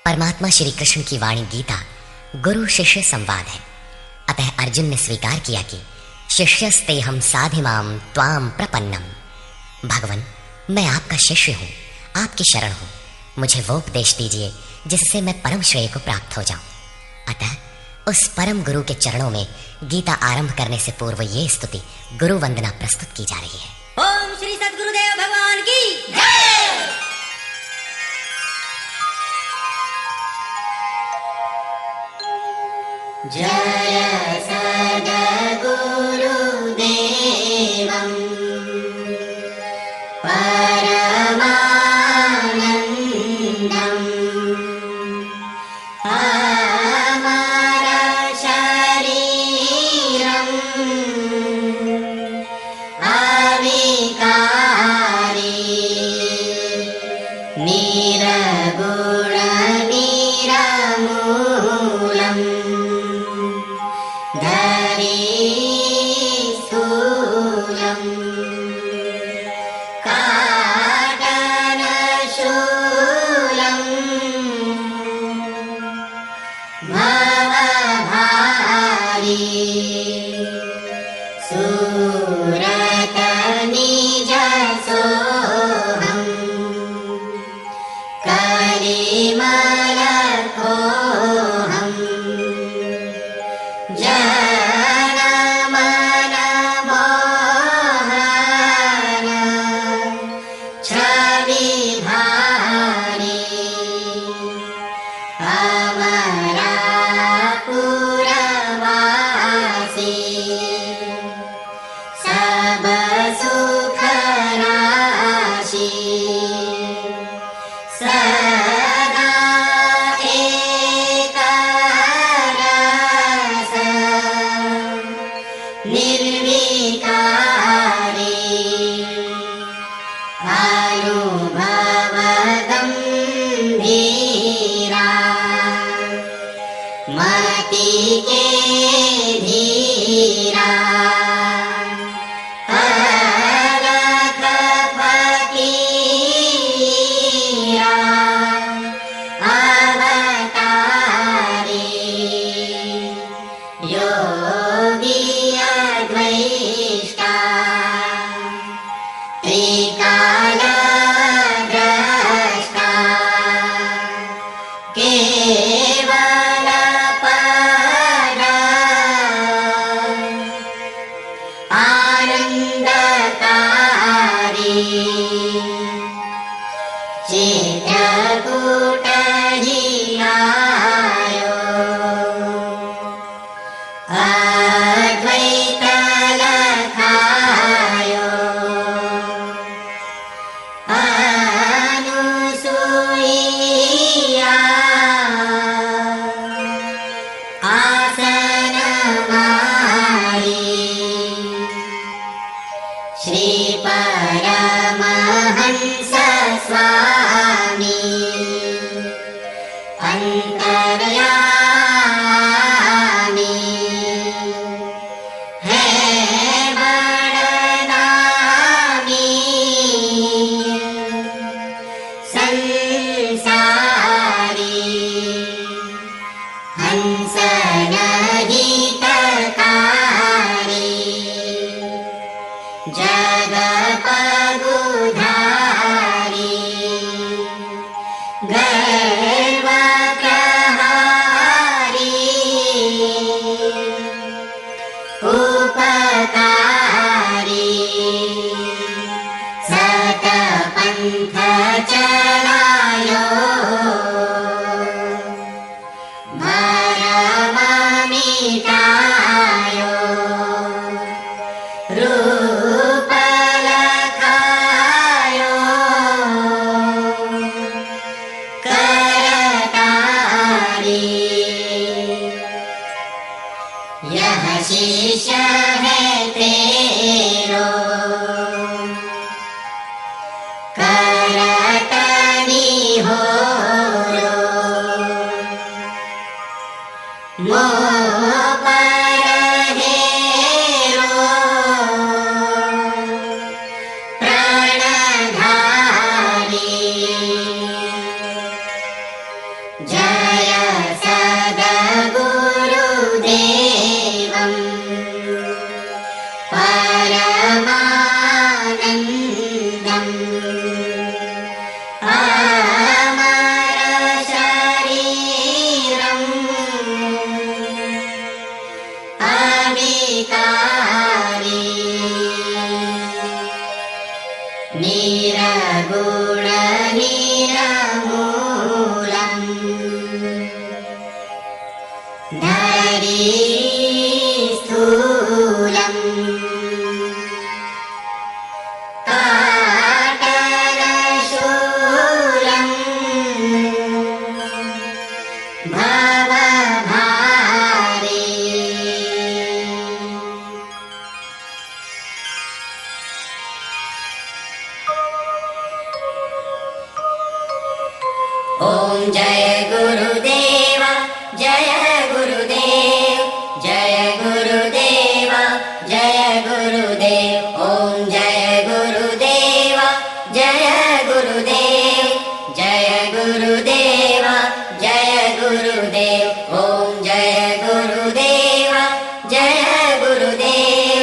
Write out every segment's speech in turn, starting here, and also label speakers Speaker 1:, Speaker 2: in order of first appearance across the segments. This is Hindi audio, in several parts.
Speaker 1: परमात्मा श्री कृष्ण की वाणी गीता गुरु शिष्य संवाद है। अतः अर्जुन ने स्वीकार किया कि शिष्यस्तेहं साधिमाम त्वाम प्रपन्नम। भगवान, मैं आपका शिष्य हूँ, आपकी शरण हूँ। मुझे वो उपदेश दीजिए जिससे मैं परम श्रेय को प्राप्त हो जाऊं। अतः उस परम गुरु के चरणों में गीता आरंभ करने से पूर्व ये स्तुति गुरु वंदना प्रस्तुत की जा रही है।
Speaker 2: ओम श्री सद्गुरुदेव भगवान की जय। जय सद्गुरुदेवं परमानन्दं जय सद्गुरुदेवं परमानन्दम् अमरशरीरम् अविकारी निरगुणनिरमूलम् धरीस्थूलम् काटरशूलम् भवभारी ॐ जय गुरुदेव जय गुरुदेव जय गुरुदेव जय गुरुदेव ॐ जय गुरुदेव जय गुरुदेव जय गुरुदेव जय गुरुदेव ॐ जय गुरुदेव जय गुरुदेव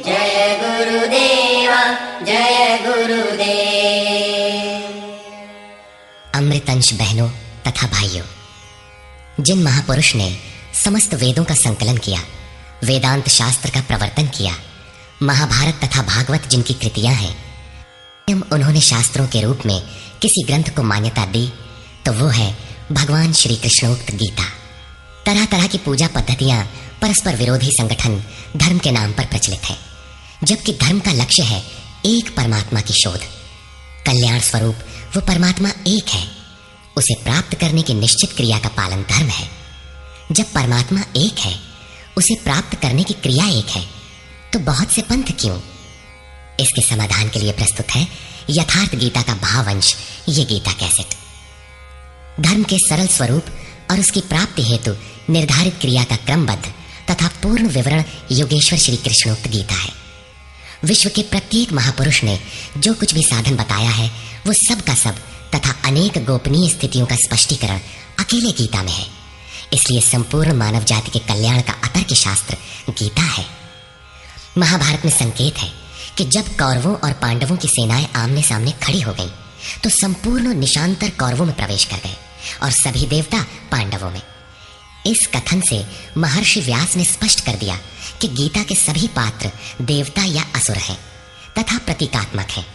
Speaker 2: जय गुरुदेव जय गुरुदेव।
Speaker 1: अमृतंश बहनों तथा भाइयों, जिन महापुरुष ने समस्त वेदों का संकलन किया, वेदांत शास्त्र का प्रवर्तन किया, महाभारत तथा भागवत जिनकी कृतियां हैं, उन्होंने शास्त्रों के रूप में किसी ग्रंथ को मान्यता दी तो वो है भगवान श्री कृष्णोक्त गीता। तरह तरह की पूजा पद्धतियां परस्पर विरोधी संगठन धर्म के नाम पर प्रचलित है, जबकि धर्म का लक्ष्य है एक परमात्मा की शोध। कल्याण स्वरूप वो परमात्मा एक है, उसे प्राप्त करने की निश्चित क्रिया का पालन धर्म है। जब परमात्मा एक है, उसे प्राप्त करने की क्रिया एक है, तो बहुत से पंथ क्यों? इसके समाधान के लिए प्रस्तुत है यथार्थ गीता का भावांश, ये गीता कैसेट। धर्म के सरल स्वरूप और उसकी प्राप्ति हेतु निर्धारित क्रिया का क्रमबद्ध तथा पूर्ण विवरण योगेश्वर श्री कृष्णोक्त गीता है। विश्व के प्रत्येक महापुरुष ने जो कुछ भी साधन बताया है, वो सब का सब तथा अनेक गोपनीय स्थितियों का स्पष्टीकरण अकेले गीता में है। इसलिए संपूर्ण मानव जाति के कल्याण का अतर्क शास्त्र गीता है। महाभारत में संकेत है कि जब कौरवों और पांडवों की सेनाएं आमने सामने खड़ी हो गईं, तो संपूर्ण निशांतर कौरवों में प्रवेश कर गए और सभी देवता पांडवों में। इस कथन से महर्षि व्यास ने स्पष्ट कर दिया कि गीता के सभी पात्र देवता या असुर हैं तथा प्रतीकात्मक हैं।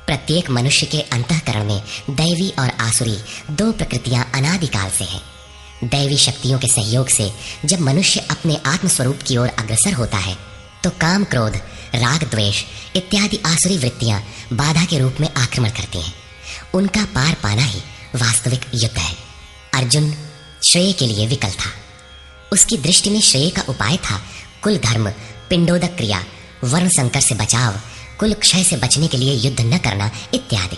Speaker 1: प्रत्येक मनुष्य के अंतःकरण में दैवी और आसुरी दो प्रकृतियां अनादिकाल से हैं। दैवी शक्तियों के सहयोग से जब मनुष्य अपने आत्मस्वरूप की ओर अग्रसर होता है, तो काम, क्रोध, राग, द्वेष इत्यादि आसुरी वृत्तियां बाधा के रूप में आक्रमण करती हैं। उनका पार पाना ही वास्तविक युद्ध है। अर्जुन श्रेय के लिए विकल था। उसकी दृष्टि में श्रेय का उपाय था कुल धर्म, पिंडोदक क्रिया, वर्ण संकर से बचाव, कुल क्षय से बचने के लिए युद्ध न करना इत्यादि।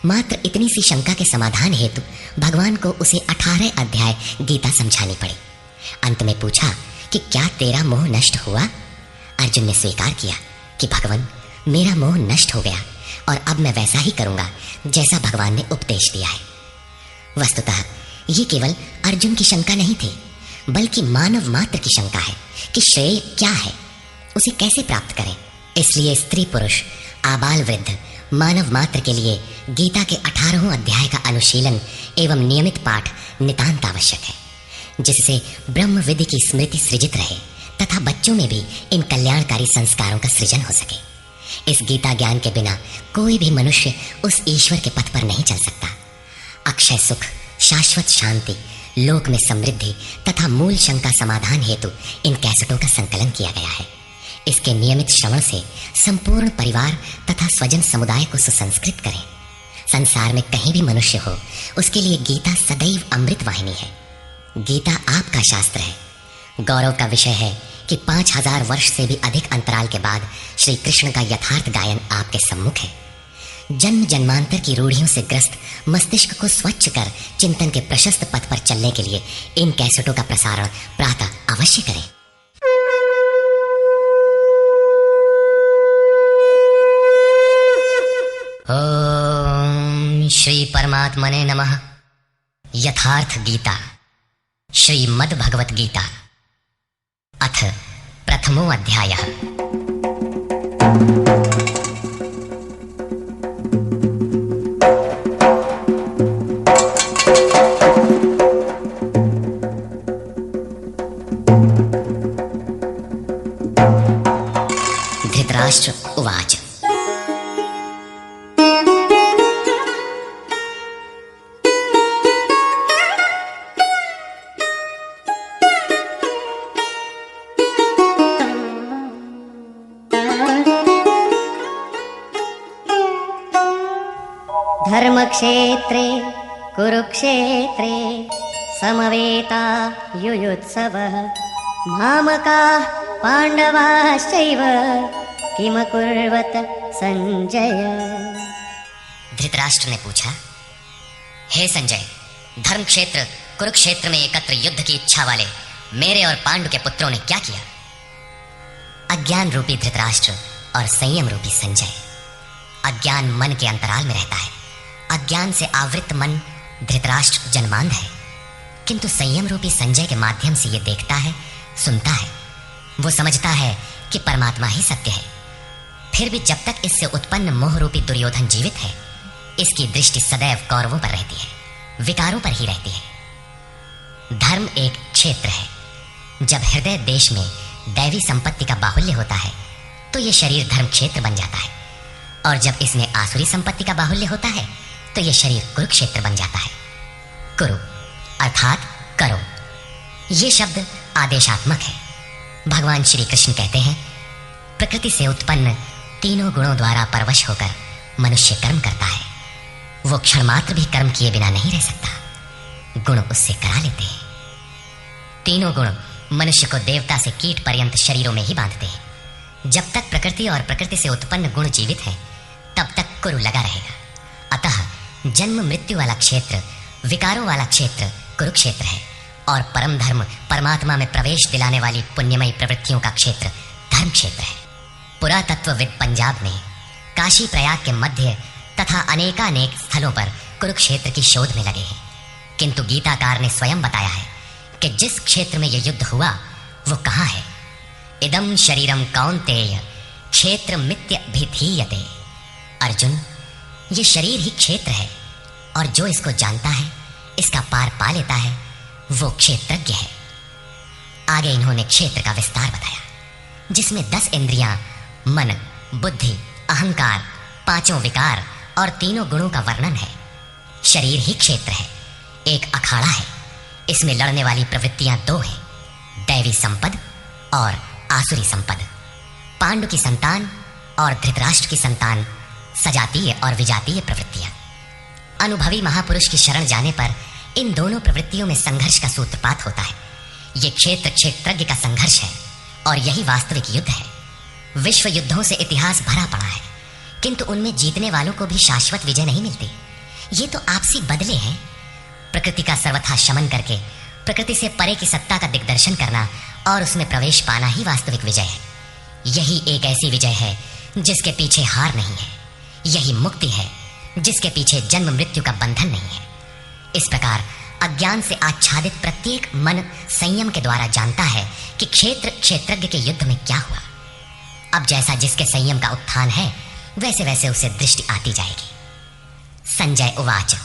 Speaker 1: मात्र इतनी सी शंका के समाधान हेतु भगवान को उसे 18 अध्याय गीता समझानी पड़ी। अंत में पूछा कि क्या तेरा मोह नष्ट हुआ? अर्जुन ने स्वीकार किया कि भगवान, मेरा मोह नष्ट हो गया और अब मैं वैसा ही करूंगा जैसा भगवान ने उपदेश दिया है। वस्तुतः ये केवल अर्जुन की शंका नहीं थी, बल्कि मानव मात्र की शंका है कि श्रेय क्या है, उसे कैसे प्राप्त करें। इसलिए स्त्री पुरुष, आबाल वृद्ध, मानव मात्र के लिए गीता के 18 अध्याय का अनुशीलन एवं नियमित पाठ नितांत आवश्यक है, जिससे ब्रह्म विद्या की स्मृति सृजित रहे तथा बच्चों में भी इन कल्याणकारी संस्कारों का सृजन हो सके। इस गीता ज्ञान के बिना कोई भी मनुष्य उस ईश्वर के पथ पर नहीं चल सकता। अक्षय सुख, शाश्वत शांति, लोक में समृद्धि तथा मूल शंका समाधान हेतु इन कैसेटों का संकलन किया गया है। इसके नियमित श्रवण से संपूर्ण परिवार तथा स्वजन समुदाय को सुसंस्कृत करें। संसार में कहीं भी मनुष्य हो, उसके लिए गीता सदैव अमृत वाहिनी है। गीता आपका शास्त्र है। गौरव का विषय है कि 5000 वर्ष से भी अधिक अंतराल के बाद श्री कृष्ण का यथार्थ गायन आपके सम्मुख है। जन्म जन्मांतर की रूढ़ियों से ग्रस्त मस्तिष्क को स्वच्छ कर चिंतन के प्रशस्त पथ पर चलने के लिए इन कैसेटों का प्रसारण प्रातः अवश्य करें। ओम श्री परमात्मने नमः। यथार्थ गीता श्रीमद् भगवत गीता अथ प्रथमो अध्यायः। धृतराष्ट्र उवाच।
Speaker 2: धर्मक्षेत्रे कुरुक्षेत्रे समवेता युयुत्सवः मामकाः पांडवाश्चैव किमकुर्वत संजय।
Speaker 1: धृतराष्ट्र ने पूछा, हे संजय, धर्म क्षेत्र कुरुक्षेत्र में एकत्र युद्ध की इच्छा वाले मेरे और पांडु के पुत्रों ने क्या किया? अज्ञान रूपी धृतराष्ट्र और संयम रूपी संजय। अज्ञान मन के अंतराल में रहता है। अज्ञान से आवृत मन धृतराष्ट्र जन्मांध है, किंतु संयम रूपी संजय के माध्यम से यह देखता है, सुनता है। वो समझता है कि परमात्मा ही सत्य है। फिर भी जब तक इससे उत्पन्न मोह रूपी दुर्योधन जीवित है, इसकी दृष्टि सदैव कौरवों पर रहती है, विकारों पर ही रहती है। धर्म एक क्षेत्र है। जब हृदय देश में दैवी संपत्ति का बाहुल्य होता है तो यह शरीर धर्म क्षेत्र बन जाता है, और जब इसमें आसुरी संपत्ति का बाहुल्य होता है तो यह शरीर कुरुक्षेत्र बन जाता है। कुरु अर्थात करो। यह शब्द आदेशात्मक है। भगवान श्री कृष्ण कहते हैं, प्रकृति से उत्पन्न तीनों गुणों द्वारा परवश होकर मनुष्य कर्म करता है। वो क्षण मात्र भी कर्म किए बिना नहीं रह सकता। गुण उससे करा लेते हैं। तीनों गुण मनुष्य को देवता से कीट पर्यंत शरीरों में ही बांधते हैं। जब तक प्रकृति और प्रकृति से उत्पन्न गुण जीवित है, तब तक कुरु लगा रहेगा। अतः जन्म मृत्यु वाला क्षेत्र, विकारों वाला क्षेत्र कुरुक्षेत्र है, और परम धर्म परमात्मा में प्रवेश दिलाने वाली पुण्यमयी प्रवृत्तियों का क्षेत्र धर्म क्षेत्र है। पुरातत्वविद पंजाब में काशी प्रयाग के मध्य तथा अनेकानेक स्थलों पर कुरुक्षेत्र की शोध में लगे हैं, किंतु गीताकार ने स्वयं बताया है कि जिस क्षेत्र में यह युद्ध हुआ वो कहाँ है। इदम शरीरम कौन्तेय क्षेत्र मित्यभिधीयते। अर्जुन, ये शरीर ही क्षेत्र है, और जो इसको जानता है, इसका पार पा लेता है, वो क्षेत्रज्ञ है। आगे इन्होंने क्षेत्र का विस्तार बताया, जिसमें 10 इंद्रियां, मन, बुद्धि, अहंकार, 5 विकार और 3 गुणों का वर्णन है। शरीर ही क्षेत्र है, एक अखाड़ा है। इसमें लड़ने वाली प्रवृत्तियां 2 हैं, दैवी संपद और आसुरी संपद। पांडु की संतान और धृतराष्ट्र की संतान सजातीय और विजातीय प्रवृत्तियां। अनुभवी महापुरुष की शरण जाने पर इन दोनों प्रवृत्तियों में संघर्ष का सूत्रपात होता है। यह क्षेत्र क्षेत्रज्ञ का संघर्ष है, और यही वास्तविक युद्ध है। विश्व युद्धों से इतिहास भरा पड़ा है, किंतु उनमें जीतने वालों को भी शाश्वत विजय नहीं मिलती। ये तो आपसी बदले हैं। प्रकृति का सर्वथा शमन करके प्रकृति से परे की सत्ता का दिग्दर्शन करना और उसमें प्रवेश पाना ही वास्तविक विजय है। यही एक ऐसी विजय है जिसके पीछे हार नहीं है। यही मुक्ति है जिसके पीछे जन्म मृत्यु का बंधन नहीं है। इस प्रकार अज्ञान से आच्छादित प्रत्येक मन संयम के द्वारा जानता है कि क्षेत्र क्षेत्रज्ञ के युद्ध में क्या हुआ। अब जैसा जिसके संयम का उत्थान है, वैसे वैसे उसे दृष्टि आती जाएगी। संजय उवाच।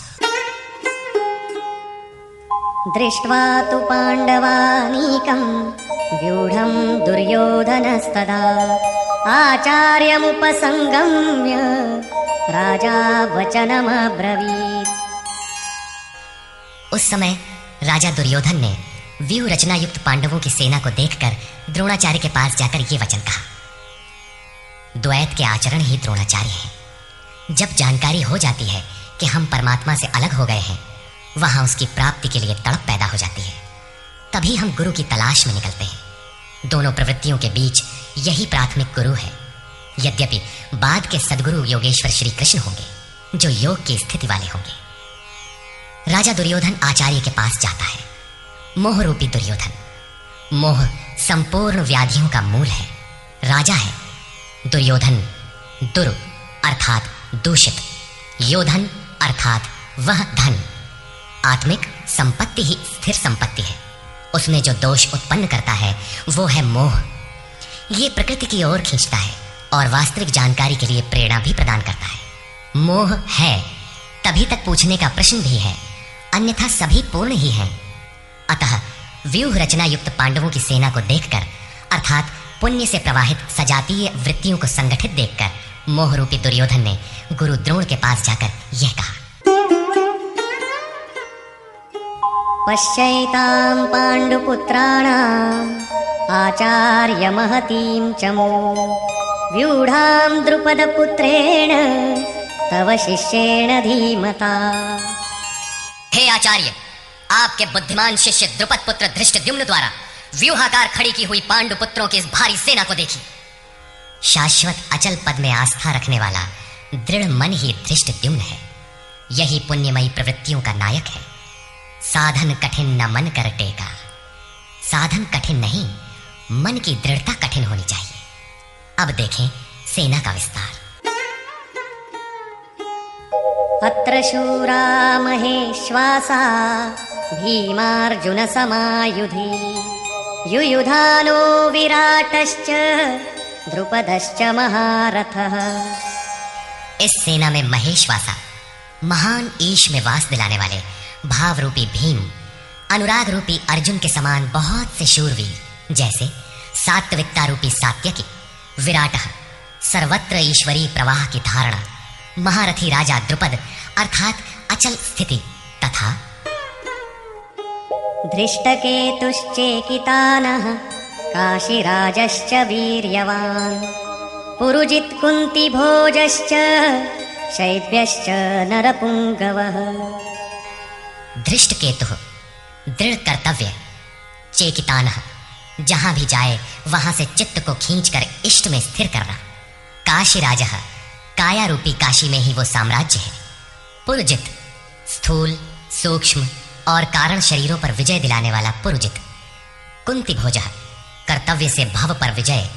Speaker 2: दृष्ट्वा तु पाण्डवानीकं व्यूढं दुर्योधनस्तदा आचार्यमुपसंगम्य राजा वचनमब्रवीत्।
Speaker 1: उस समय राजा दुर्योधन ने व्यूह रचना युक्त पांडवों की सेना को देखकर द्रोणाचार्य के पास जाकर ये वचन कहा। द्वैत के आचरण ही द्रोणाचार्य हैं। जब जानकारी हो जाती है कि हम परमात्मा से अलग हो गए हैं, वहां उसकी प्राप्ति के लिए तड़प पैदा हो जाती है। तभी हम गुरु की तलाश में निकलते हैं। दोनों प्रवृत्तियों के बीच यही प्राथमिक गुरु है। यद्यपि बाद के सद्गुरु योगेश्वर श्री कृष्ण होंगे, जो योग की स्थिति वाले होंगे। राजा दुर्योधन आचार्य के पास जाता है। मोह रूपी दुर्योधन। मोह संपूर्ण व्याधियों का मूल है, राजा है। दुर्योधन दुरु अर्थात दूषित, योधन अर्थात वह धन। आत्मिक संपत्ति ही स्थिर संपत्ति है। उसमें जो दोष उत्पन्न करता है वो है मोह। ये प्रकृति की ओर खींचता है और वास्तविक जानकारी के लिए प्रेरणा भी प्रदान करता है। मोह है तभी तक पूछने का प्रश्न भी है, अन्यथा सभी पूर्ण ही हैं। अतः व्यूह रचना युक्त पांडवों की सेना को देखकर, अर्थात पुण्य से प्रवाहित सजातीय वृत्तियों को संगठित देखकर मोह रूपी दुर्योधन ने गुरु द्रोण के पास जाकर यह कहा,
Speaker 2: पश्यैतां पाण्डुपुत्राणाम् आचार्य महतीं चमू व्यूढां द्रुपदपुत्रेण तव शिष्येण धीमता।
Speaker 1: हे आचार्य, आपके बुद्धिमान शिष्य द्रुपद पुत्र धृष्टद्युम्न द्वारा व्यूहाकार खड़ी की हुई पांडु पुत्रों की इस भारी सेना को देखिए। शाश्वत अचल पद में आस्था रखने वाला दृढ़ मन ही धृष्टद्युम्न है। यही पुण्यमयी प्रवृत्तियों का नायक है। साधन कठिन न मन कर टेका। साधन कठिन नहीं, मन की दृढ़ता कठिन होनी चाहिए। अब देखें सेना का विस्तार।
Speaker 2: अत्र शूरा महेश्वासा भीमार्जुन समायुधि युयुधानो विराटश्च द्रुपदश्च महारथः।
Speaker 1: इस सेना में महेश्वासा, महान ईश में वास दिलाने वाले भाव रूपी भीम, अनुराग रूपी अर्जुन के समान बहुत से शूरवीर, जैसे सात्विकता रूपी सात्यकी, विराट सर्वत्र ईश्वरीय प्रवाह की धारणा, महारथी राजा द्रुपद अर्थात अचल स्थिति, तथा
Speaker 2: धृष्टकेतुश्चेकितानः काशीराजश्च वीर्यवान् पुरुजित् कुन्तिभोजश्च शैब्यश्च नरपुंगवः।
Speaker 1: धृष्टकेतु दृढ़ कर्तव्य, चेकितानः जहां भी जाए वहां से चित्त को खींचकर इष्ट में स्थिर करना, काशीराजः काया रूपी काशी में ही वो साम्राज्य है, पुरुजित स्थूल सूक्ष्म और कारण शरीरों पर विजय दिलाने वाला पुरुजित, कुंतिभोजः कर्तव्य से भव पर विजय,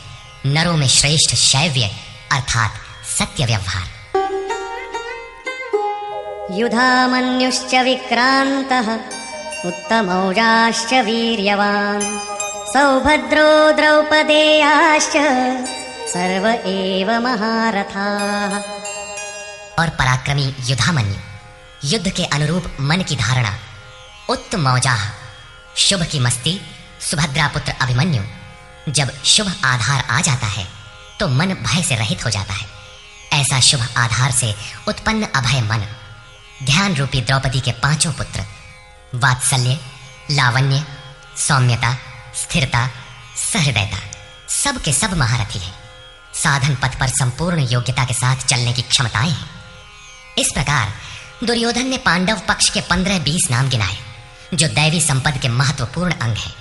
Speaker 1: नरों में श्रेष्ठ शैव्य अर्थात सत्य व्यवहार।
Speaker 2: युधामन्युश्च विक्रान्तः उत्तमौजाश्च वीर्यवान् सौभद्रो द्रौपदेयाश्च सर्व एव महारथाः।
Speaker 1: और पराक्रमी युधामन्यु, युद्ध के अनुरूप मन की धारणा, उत्तमौजाः शुभ की मस्ती, सुभद्रा पुत्र अभिमन्यु। जब शुभ आधार आ जाता है तो मन भय से रहित हो जाता है। ऐसा शुभ आधार से उत्पन्न अभय मन, ध्यान रूपी द्रौपदी के पांचों पुत्र, वात्सल्य, लावण्य, सौम्यता, स्थिरता, सहृदयता, सब के सब महारथी हैं। साधन पथ पर संपूर्ण योग्यता के साथ चलने की क्षमताएं हैं। इस प्रकार दुर्योधन ने पांडव पक्ष के 15-20 नाम गिनाए, जो दैवी संपद के महत्वपूर्ण अंग हैं।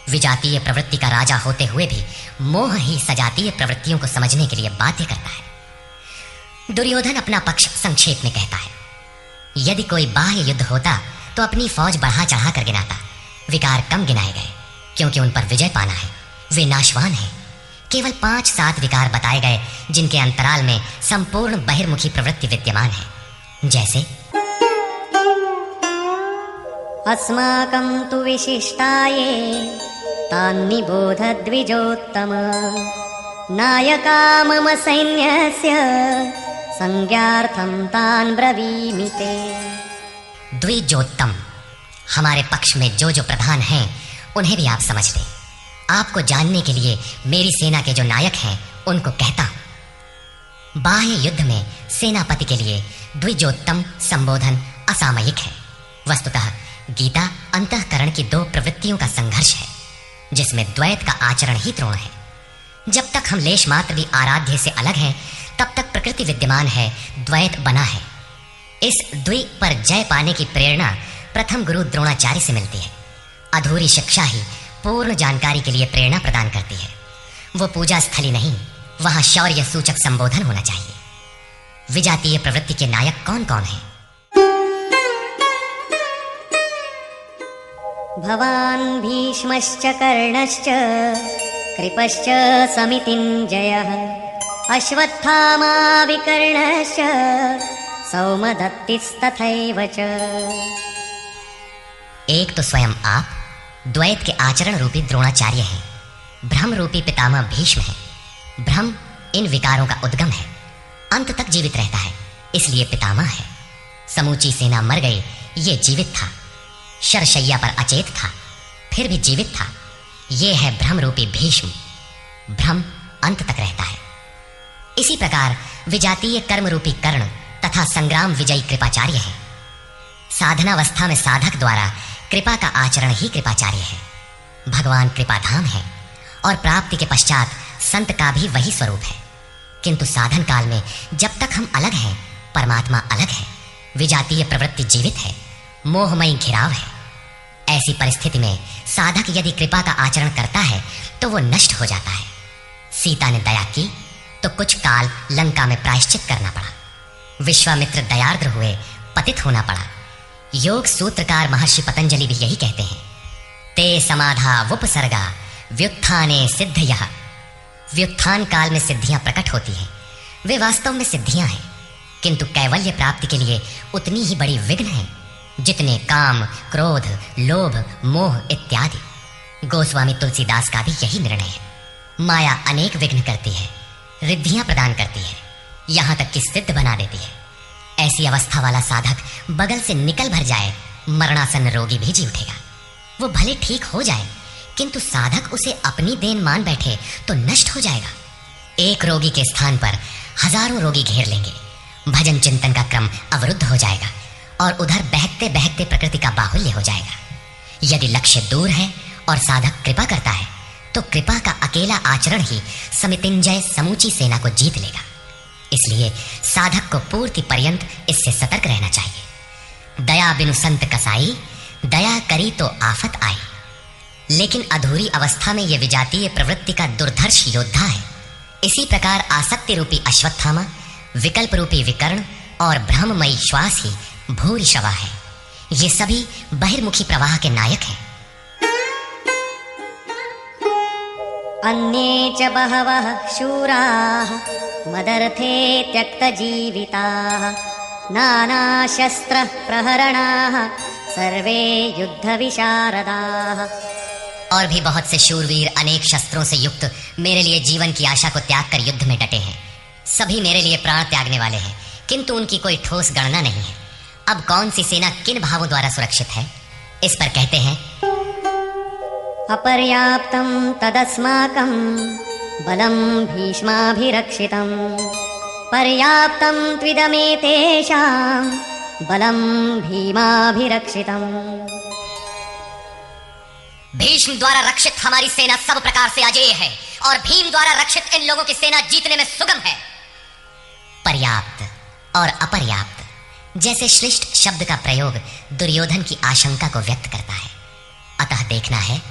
Speaker 1: विजातीय प्रवृत्ति का राजा होते हुए भी मोह ही सजातीय प्रवृत्तियों को समझने के लिए बाध्य करता है। दुर्योधन अपना पक्ष संक्षेप में कहता है, यदि कोई बाह्य युद्ध होता तो अपनी फौज बढ़ा चढ़ा कर गिनाता। विकार कम गिनाए गए क्योंकि उन पर विजय पाना है। वे नाशवान हैं। केवल 5-7 विकार बताए गए जिनके अंतराल में संपूर्ण बहिर्मुखी प्रवृत्ति विद्यमान है, जैसे
Speaker 2: अस्माकं तु विशिष्टाये तान्निबोध द्विजोत्तम नायका मम सैन्यस्य संज्ञार्थं तान् ब्रवीमि ते।
Speaker 1: द्विजोत्तम, हमारे पक्ष में जो जो प्रधान हैं उन्हें भी आप समझ लें। आपको जानने के लिए मेरी सेना के जो नायक हैं उनको कहता हूं। बाह्य युद्ध में सेनापति के लिए द्विजोत्तम संबोधन असामयिक है। वस्तुतः गीता अंतःकरण की 2 प्रवृत्तियों का संघर्ष है, जिसमें द्वैत का आचरण ही तृण है। जब तक हम लेश मात्र भी आराध्य से अलग हैं, तब तक प्रकृति विद्यमान है, द्वैत बना है। इस द्वि पर जय पाने की प्रेरणा प्रथम गुरु द्रोणाचार्य से मिलती है। अधूरी शिक्षा ही पूर्ण जानकारी के लिए प्रेरणा प्रदान करती है। वो पूजा स्थली नहीं, वहां शौर्य सूचक संबोधन होना चाहिए। विजातीय प्रवृत्ति के नायक कौन कौन हैं?
Speaker 2: भवान् भीष्मश्च कर्णश्च कृपश्च समितिञ्जयः अश्वत्थामा विकर्णश्च सौमदत्तिस्तथैव च।
Speaker 1: एक तो स्वयं आप द्वैत के आचरण रूपी द्रोणाचार्य हैं, भ्रम रूपी पितामह भीष्म है। भ्रम इन विकारों का उद्गम है, अंत तक जीवित रहता है, इसलिए पितामह है। समूची सेना मर गई, ये जीवित था, शरशैया पर अचेत था, फिर भी जीवित था। ये है भ्रम रूपी भीष्म। भ्रम अंत तक रहता है। इसी प्रकार विजातीय कर्म रूपी कर्ण तथा संग्राम विजयी कृपाचार्य है। साधनावस्था में साधक द्वारा कृपा का आचरण ही कृपाचार्य है। भगवान कृपाधाम है और प्राप्ति के पश्चात संत का भी वही स्वरूप है। किंतु साधन काल में जब तक हम अलग हैं, परमात्मा अलग है, विजातीय प्रवृत्ति जीवित है, मोहमयी घिराव है। ऐसी परिस्थिति में साधक यदि कृपा का आचरण करता है तो वो नष्ट हो जाता है। सीता ने दया की तो कुछ काल लंका में प्रायश्चित करना पड़ा। विश्वामित्र दयार्द्र हुए, पतित होना पड़ा। योग सूत्रकार महर्षि पतंजलि भी यही कहते हैं, ते समाधा वुपसर्गा व्युत्थाने सिद्धयः। व्युत्थान काल में सिद्धियां प्रकट होती हैं, वे वास्तव में सिद्धियां हैं, किंतु कैवल्य प्राप्ति के लिए उतनी ही बड़ी विघ्न हैं जितने काम, क्रोध, लोभ, मोह इत्यादि। गोस्वामी तुलसीदास का भी यही निर्णय है। माया अनेक विघ्न करती है, रिद्धियां प्रदान करती है, यहां तक कि सिद्ध बना देती है। ऐसी अवस्था वाला साधक बगल से निकल भर जाए, मरणासन रोगी भी जी उठेगा। वो भले ठीक हो जाए, किंतु साधक उसे अपनी देन मान बैठे तो नष्ट हो जाएगा। एक रोगी के स्थान पर हजारों रोगी घेर लेंगे, भजन चिंतन का क्रम अवरुद्ध हो जाएगा और उधर बहकते बहकते प्रकृति का बाहुल्य हो जाएगा। यदि लक्ष्य दूर है और साधक कृपा करता है तो कृपा का अकेला आचरण ही समितिंजय समूची सेना को जीत लेगा। इसलिए साधक को पूर्ति पर्यंत इससे सतर्क रहना चाहिए। दया बिनु संत कसाई, दया करी तो आफत आई। लेकिन अधूरी अवस्था में यह विजातीय प्रवृत्ति का दुर्धर्ष योद्धा है। इसी प्रकार आसक्ति रूपी अश्वत्थामा, विकल्प रूपी विकर्ण और भ्रममयी श्वास ही भूरिशवा है। ये सभी बहिर्मुखी प्रवाह के नायक हैं।
Speaker 2: अन्ये च बहवः शूराः मदर्थे त्यक्तजीविताः नानाशस्त्र प्रहरणाः सर्वे युद्धविशारदाः।
Speaker 1: और भी बहुत से शूरवीर अनेक शस्त्रों से युक्त मेरे लिए जीवन की आशा को त्याग कर युद्ध में डटे हैं। सभी मेरे लिए प्राण त्यागने वाले हैं, किंतु उनकी कोई ठोस गणना नहीं है। अब कौन सी सेना किन भावों द्वारा सुरक्षित है, इस पर कहते हैं,
Speaker 2: अपर्याप्तं तदस्माकं बलं भीष्माभिरक्षितं पर्याप्तं त्विदमेतेषां बलं भीमाभिरक्षितं।
Speaker 1: भीष्म द्वारा रक्षित हमारी सेना सब प्रकार से अजेय है और भीम द्वारा रक्षित इन लोगों की सेना जीतने में सुगम है। पर्याप्त और अपर्याप्त जैसे श्लिष्ट शब्द का प्रयोग दुर्योधन की आशंका को व्यक्त करता है। अतः देखना है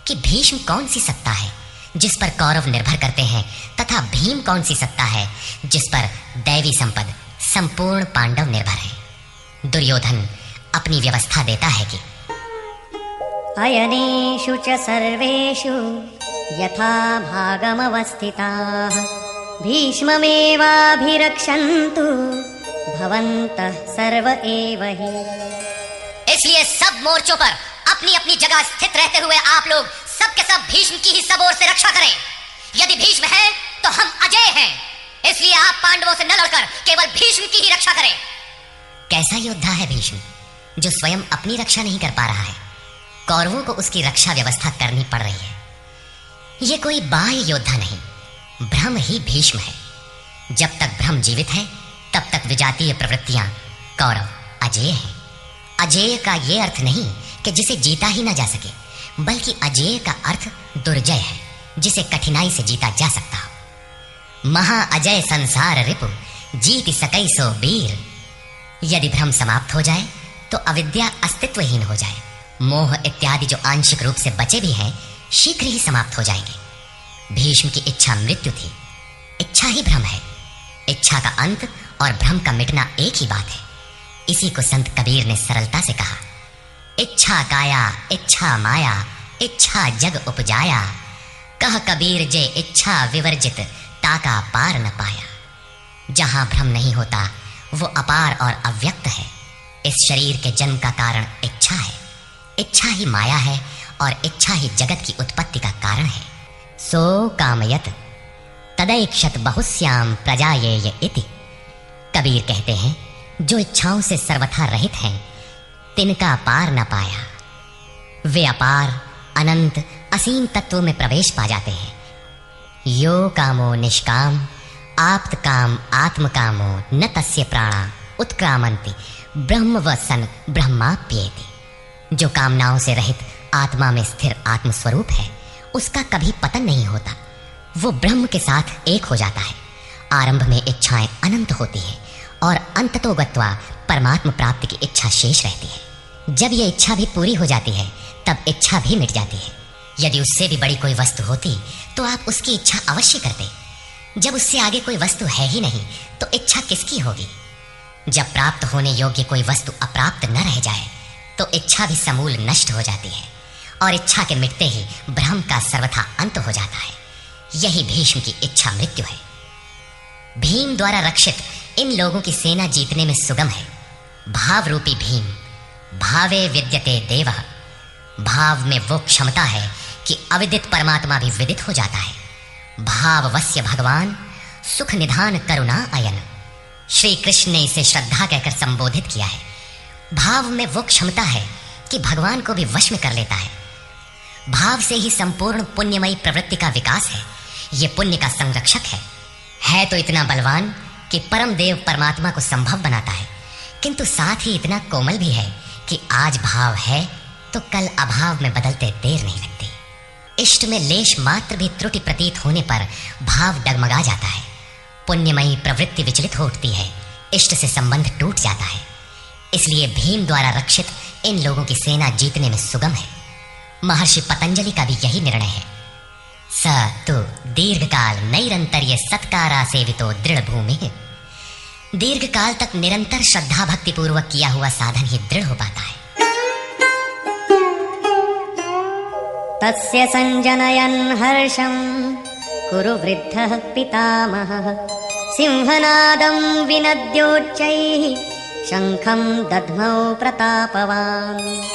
Speaker 1: कि भीष्म कौन सी सत्ता है जिस पर कौरव निर्भर करते हैं तथा भीम कौन सी सत्ता है जिस पर दैवी संपद संपूर्ण पांडव निर्भर है। दुर्योधन अपनी व्यवस्था देता है कि
Speaker 2: अयनेषु च सर्वेषु यथा भागमवस्थिताः भीष्ममेवाभिरक्षन्तु भवन्तः सर्व एव हि।
Speaker 1: इसलिए सब मोर्चों पर अपनी अपनी जगह स्थित रहते हुए आप लोग सब के सब भीष्म की ही सब ओर से रक्षा करें। यदि भीष्म है तो हम अजय हैं, इसलिए आप पांडवों से न लड़कर केवल भीष्म की ही रक्षा करें। कैसा योद्धा है भीष्म, जो स्वयं अपनी रक्षा नहीं कर पा रहा है, कौरवों को उसकी रक्षा व्यवस्था करनी पड़ रही है। यह कोई बाह्य योद्धा नहीं, भ्रम ही भीष्म है। जब तक भ्रम जीवित है तब तक विजातीय प्रवृत्तियां कौरव अजेय हैं। अजेय का यह अर्थ नहीं कि जिसे जीता ही ना जा सके, बल्कि अजेय का अर्थ दुर्जय है, जिसे कठिनाई से जीता जा सकता हो। महा अजय संसार रिपु जीति सकई सो वीर। यदि भ्रम समाप्त हो जाए तो अविद्या अस्तित्वहीन हो जाए। मोह इत्यादि जो आंशिक रूप से बचे भी हैं शीघ्र ही समाप्त हो जाएंगे। भीष्म की इच्छा मृत्यु थी, इच्छा ही भ्रम है। इच्छा का अंत और भ्रम का मिटना एक ही बात है। इसी को संत कबीर ने सरलता से कहा, इच्छा काया इच्छा माया इच्छा जग उपजाया, कह कबीर जे इच्छा विवर्जित ताका पार न पाया। जहां भ्रम नहीं होता वो अपार और अव्यक्त है। इस शरीर के जन्म का कारण इच्छा है, इच्छा ही माया है और इच्छा ही जगत की उत्पत्ति का कारण है। सो कामयत तदैक्षत बहुश्याम प्रजायेय इति। कबीर कहते हैं, जो इच्छाओं से सर्वथा रहित हैं तिनका पार न पाया। वे अपार, अनंत, असीम तत्वों में प्रवेश पा जाते हैं। यो कामो निष्काम आप्त काम आत्म कामो न तस्य प्राणा उत्क्रामन्ति ब्रह्म व सन ब्रह्माप्येति। जो कामनाओं से रहित आत्मा में स्थिर आत्मस्वरूप है उसका कभी पतन नहीं होता, वो ब्रह्म के साथ एक हो जाता है। आरंभ में इच्छाएं अनंत होती हैं और अंततो गत्वा परमात्म प्राप्ति की इच्छा शेष रहती है। जब यह इच्छा भी पूरी हो जाती है तब इच्छा भी मिट जाती है। यदि उससे भी बड़ी कोई वस्तु होती तो आप उसकी इच्छा अवश्य करते। जब उससे आगे कोई वस्तु है ही नहीं तो इच्छा किसकी होगी? जब प्राप्त होने योग्य कोई वस्तु अप्राप्त न रह जाए तो इच्छा भी समूल नष्ट हो जाती है और इच्छा के मिटते ही ब्रह्म का सर्वथा अंत हो जाता है। यही भीष्म की इच्छा मृत्यु है। भीम द्वारा रक्षित इन लोगों की सेना जीतने में सुगम है। भाव रूपी भीम, भावे विद्यते देवः। भाव में वो क्षमता है कि अविदित परमात्मा भी विदित हो जाता है। भाववस्य भगवान सुख निधान करुणा अयन। श्री कृष्ण ने इसे श्रद्धा कहकर संबोधित किया है। भाव में वो क्षमता है कि भगवान को भी वश में कर लेता है। भाव से ही संपूर्ण पुण्यमयी प्रवृत्ति का विकास है। ये पुण्य का संरक्षक है तो इतना बलवान कि परम देव परमात्मा को संभव बनाता है, किंतु साथ ही इतना कोमल भी है कि आज भाव है तो कल अभाव में बदलते देर नहीं लगती। इष्ट में लेश मात्र भी त्रुटि प्रतीत होने पर भाव डगमगा जाता है। पुण्यमयी प्रवृत्ति विचलित हो उठती है, इष्ट से संबंध टूट जाता है। इसलिए भीम द्वारा रक्षित इन लोगों की सेना जीतने में सुगम है। महर्षि पतंजलि का भी यही निर्णय है। स तु दीर्घकाल नैरंतर्य सत्कारा सेवितो दृढ़ भूमि। दीर्घ काल तक निरंतर श्रद्धा भक्ति पूर्वक किया हुआ साधन ही दृढ़ हो पाता है।
Speaker 2: तस्य संजनयन् हर्षं कुरु वृद्धः पितामहः। सिंहनादं विनद्योच्चैः शंखं दध्मौ प्रतापवान्।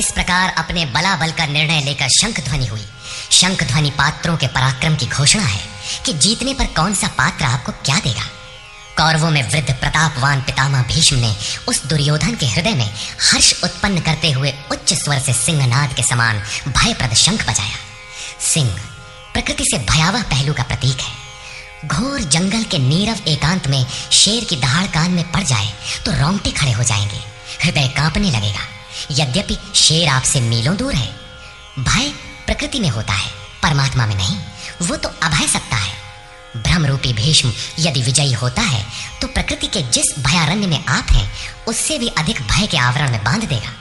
Speaker 1: इस प्रकार अपने बलाबल का निर्णय लेकर शंख ध्वनि हुई। शंख ध्वनि पात्रों के पराक्रम की घोषणा है कि जीतने पर कौन सा पात्र आपको क्या देगा। कौरवों में वृद्ध प्रतापवान पितामह भीष्म ने उस दुर्योधन के हृदय में हर्ष उत्पन्न करते हुए उच्च स्वर से सिंहनाद के समान भयप्रद शंख बजाया। सिंह प्रकृति से भयावह पहलू का प्रतीक है। घोर जंगल के नीरव एकांत में शेर की दहाड़ कान में पड़ जाए तो रोंगटे खड़े हो जाएंगे, हृदय कांपने लगेगा। यद्यपि शेर आपसे मीलों दूर है। भय प्रकृति में होता है, परमात्मा में नहीं। वो तो अभय सत्ता है। भ्रम रूपी भीष्म यदि विजयी होता है तो प्रकृति के जिस भयारण्य में आप हैं उससे भी अधिक भय के आवरण में बांध देगा।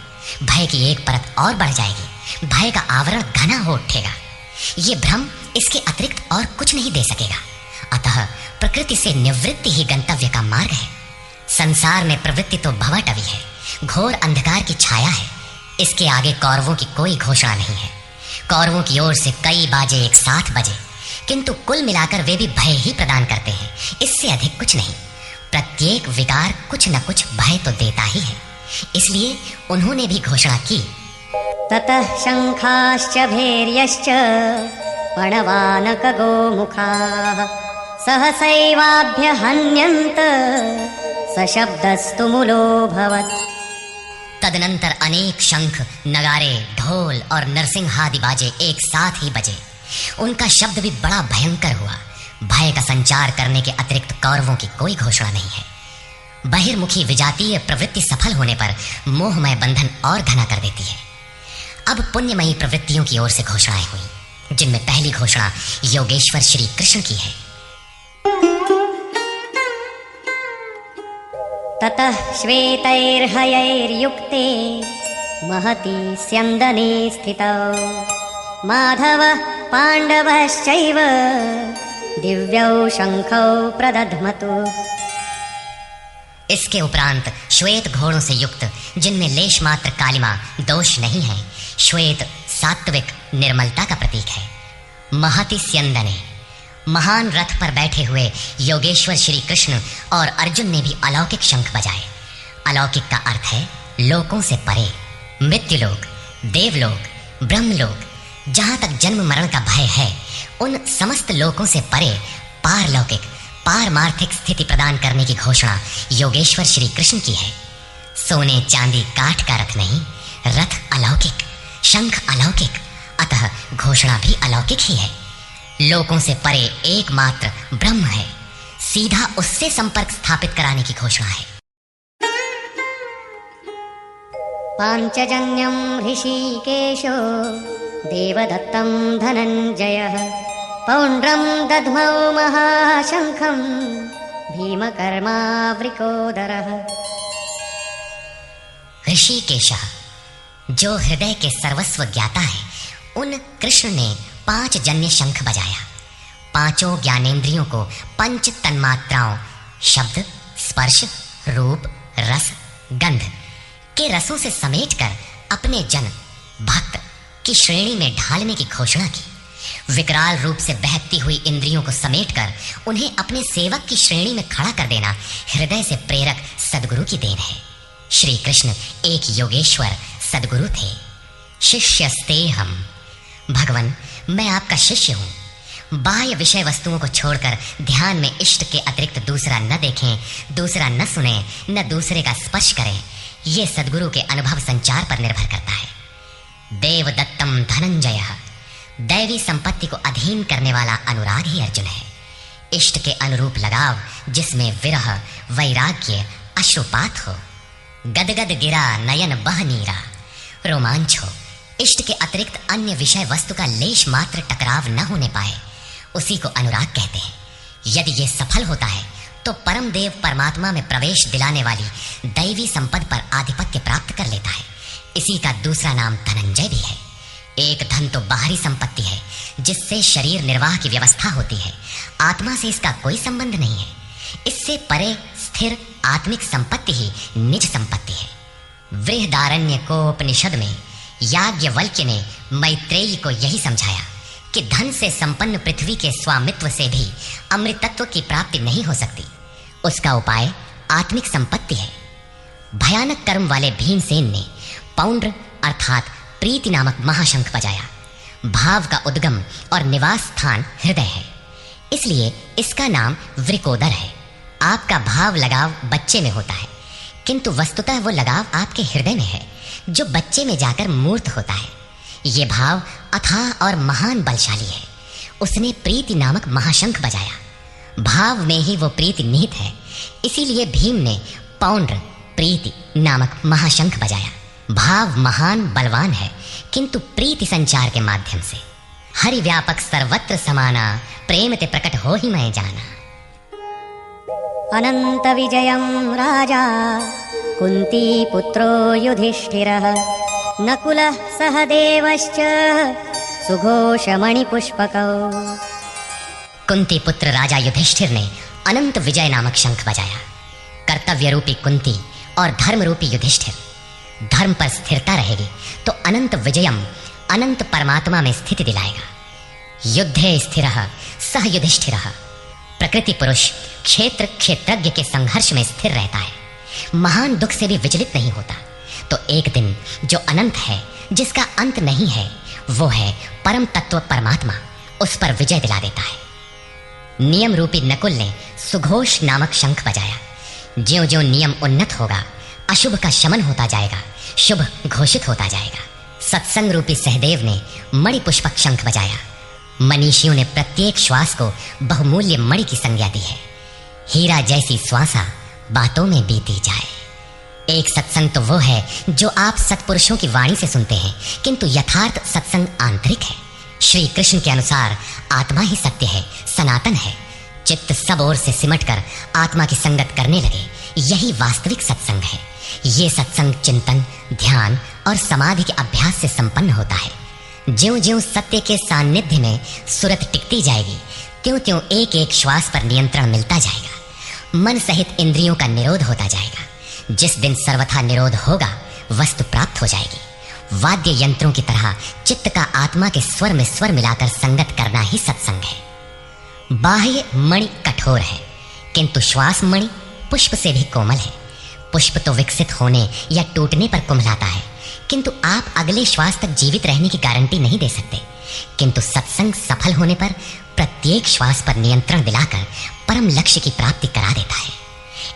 Speaker 1: भय की एक परत और बढ़ जाएगी, भय का आवरण घना हो उठेगा। ये भ्रम इसके अतिरिक्त और कुछ नहीं दे सकेगा। अतः प्रकृति से निवृत्ति ही गंतव्य का मार्ग है। संसार में प्रवृत्ति तो भवाटवी है, घोर अंधकार की छाया है। इसके आगे कौरवों की कोई घोषणा नहीं है। कौरवों की ओर से कई बाजे एक साथ बजे, किंतु कुल मिलाकर वे भी भय ही प्रदान करते हैं, इससे अधिक कुछ नहीं। प्रत्येक विकार कुछ न कुछ भय तो देता ही है। इसलिए उन्होंने भी घोषणा की,
Speaker 2: ततः शंखाश्च भैर्यश्च पणवानक गोमुखाः सहसैवाभ्य हन्यन्त सशब्दस्तु मूलोऽभवत्।
Speaker 1: तदनंतर अनेक शंख, नगारे, ढोल और नरसिंहादि बाजे एक साथ ही बजे। उनका शब्द भी बड़ा भयंकर हुआ। भय का संचार करने के अतिरिक्त कौरवों की कोई घोषणा नहीं है। बहिर्मुखी विजातीय प्रवृत्ति सफल होने पर मोहमय बंधन और घना कर देती है। अब पुण्यमयी प्रवृत्तियों की ओर से घोषणाएं हुई, जिनमें पहली घोषणा योगेश्वर श्री कृष्ण की है।
Speaker 2: ततः श्वेतैर्हयैर्युक्ते महती स्यन्दने स्थितौ माधवः पाण्डवश्चैव दिव्यौ शंखौ प्रदध्मतु।
Speaker 1: इसके उपरांत श्वेत घोड़ों से युक्त, जिनमें लेश मात्र कालिमा दोष नहीं है, श्वेत सात्विक निर्मलता का प्रतीक है। महति स्यन्दने, महान रथ पर बैठे हुए योगेश्वर श्री कृष्ण और अर्जुन ने भी अलौकिक शंख बजाए। अलौकिक का अर्थ है लोकों से परे, मृत्युलोक, देवलोक, ब्रह्मलोक, जहां तक जन्म मरण का भय है, उन समस्त लोकों से परे पारलौकिक पारमार्थिक स्थिति प्रदान करने की घोषणा योगेश्वर श्री कृष्ण की है। सोने चांदी काठ का रथ नहीं, रथ अलौकिक, शंख अलौकिक, अतः घोषणा भी अलौकिक ही है। लोकों से परे एकमात्र ब्रह्म है, सीधा उससे संपर्क स्थापित कराने की घोषणा है।
Speaker 2: पांचजन्यं ऋषिकेशो देवदत्तं धनञ्जयः पौण्ड्रं दध्मौ महाशंखं भीमकर्मावृकोदरः।
Speaker 1: ऋषिकेशः, जो हृदय के सर्वस्व ज्ञाता है, उन कृष्ण ने 5 जन्य शंख बजाया। पांचों ज्ञानेंद्रियों को पंच तन्मात्राओं शब्द, स्पर्श, रूप, रस, गंध के रसों से समेटकर अपने जन भक्त की श्रेणी में ढालने की घोषणा की। विकराल रूप से बहकती हुई इंद्रियों को समेटकर उन्हें अपने सेवक की श्रेणी में खड़ा कर देना हृदय से प्रेरक सद्गुरु की देन है। श्री कृष्ण एक योगेश्वर सद्गुरु थे। शिष्यस्तेहम्, भगवान मैं आपका शिष्य हूं। बाह्य विषय वस्तुओं को छोड़कर ध्यान में इष्ट के अतिरिक्त दूसरा न देखें, दूसरा न सुने, न दूसरे का स्पर्श करें, यह सद्गुरु के अनुभव संचार पर निर्भर करता है। देवदत्तम धनंजयः, दैवी संपत्ति को अधीन करने वाला अनुराग ही अर्जुन है। इष्ट के अनुरूप लगाव जिसमें विरह, वैराग्य, अश्रुपात हो, गदगद गिरा नयन बह नीरा, रोमांच हो, इष्ट के अतिरिक्त अन्य विषय वस्तु का लेश मात्र टकराव न होने पाए, उसी को अनुराग कहते हैं। यदि यह सफल होता है तो परम देव परमात्मा में प्रवेश दिलाने वाली दैवी संपद पर आधिपत्य प्राप्त कर लेता है। इसी का दूसरा नाम धनंजय भी है। एक धन तो बाहरी संपत्ति है जिससे शरीर निर्वाह की व्यवस्था होती है, आत्मा से इसका कोई संबंध नहीं है। इससे परे स्थिर आत्मिक संपत्ति ही निज संपत्ति है। बृहदारण्यकोपनिषद में याज्ञवल्क्य ने मैत्रेयी को यही समझाया कि धन से संपन्न पृथ्वी के स्वामित्व से भी अमृतत्व की प्राप्ति नहीं हो सकती। उसका उपाय आत्मिक संपत्ति है। भयानक कर्म वाले भीमसेन ने पौंड्र अर्थात प्रीति नामक महाशंख बजाया। भाव का उद्गम और निवास स्थान हृदय है, इसलिए इसका नाम वृकोदर है। आपका भाव लगाव बच्चे में होता है, किंतु वस्तुतः वो लगाव आपके हृदय में है जो बच्चे में जाकर मूर्त होता है। ये भाव अथाह और महान बलशाली है। उसने प्रीति नामक महाशंख बजाया। भाव में ही वो प्रीति निहित है, इसीलिए भीम ने पौंड्र प्रीति नामक महाशंख बजाया। भाव महान बलवान है, किंतु प्रीति संचार के माध्यम से। हरि व्यापक सर्वत्र समाना, प्रेम ते प्रकट हो ही मैं जाना।
Speaker 2: अनंत विजयं राजा कुंती पुत्रो युधिष्ठिरः नकुलः सहदेवश्च सुघोषमणिपुष्पकौ।
Speaker 1: कुंती पुत्र राजा युधिष्ठिर ने अनंत विजय नामक शंख बजाया। कर्तव्य रूपी कुंती और धर्म रूपी युधिष्ठिर। धर्म पर स्थिरता रहेगी तो अनंत विजयम अनंत परमात्मा में स्थिति दिलाएगा। युद्धे स्थिरः सह युधिष्ठिरः। प्रकृति पुरुष क्षेत्र क्षेत्रज्ञ के संघर्ष में स्थिर रहता है, महान दुख से भी विचलित नहीं होता। तो एक दिन जो अनंत है, जिसका अंत नहीं है, वो है परम तत्व परमात्मा, उस पर विजय दिला देता है। नियम रूपी नकुल ने सुघोष नामक शंख बजाया। ज्यों ज्यों नियम उन्नत होगा, अशुभ का शमन होता जाएगा, शुभ घोषित होता जाएगा। सत्संग रूपी सहदेव ने मणिपुष्पक शंख बजाया। मनीषियों ने प्रत्येक श्वास को बहुमूल्य मणि की संज्ञा दी है। हीरा जैसी श्वासा बातों में बीती जाए। एक सत्संग तो वो है जो आप सत्पुरुषों की वाणी से सुनते हैं, किंतु यथार्थ सत्संग आंतरिक है। श्री कृष्ण के अनुसार आत्मा ही सत्य है, सनातन है। चित्त सब ओर से सिमटकर आत्मा की संगत करने लगे, यही वास्तविक सत्संग है। ये सत्संग चिंतन, ध्यान और समाधि के अभ्यास से संपन्न होता है। ज्यों ज्यों सत्य के सान्निध्य में सुरत टिकती जाएगी, त्यों त्यों एक एक श्वास पर नियंत्रण मिलता जाएगा। मन सहित इंद्रियों का निरोध होता जाएगा। जिस दिन सर्वथा निरोध होगा, वस्तु प्राप्त हो जाएगी। वाद्य यंत्रों की तरह चित्त का आत्मा के स्वर में स्वर मिलाकर संगत करना ही सत्संग है। बाह्य मणि कठोर है, किंतु श्वास मणि पुष्प से भी कोमल है। पुष्प तो विकसित होने या टूटने पर कुम्हलाता है, किंतु आप अगले श्वास तक जीवित रहने की गारंटी नहीं दे सकते। किंतु सत्संग सफल होने पर प्रत्येक श्वास पर नियंत्रण दिलाकर परम लक्ष्य की प्राप्ति करा देता है।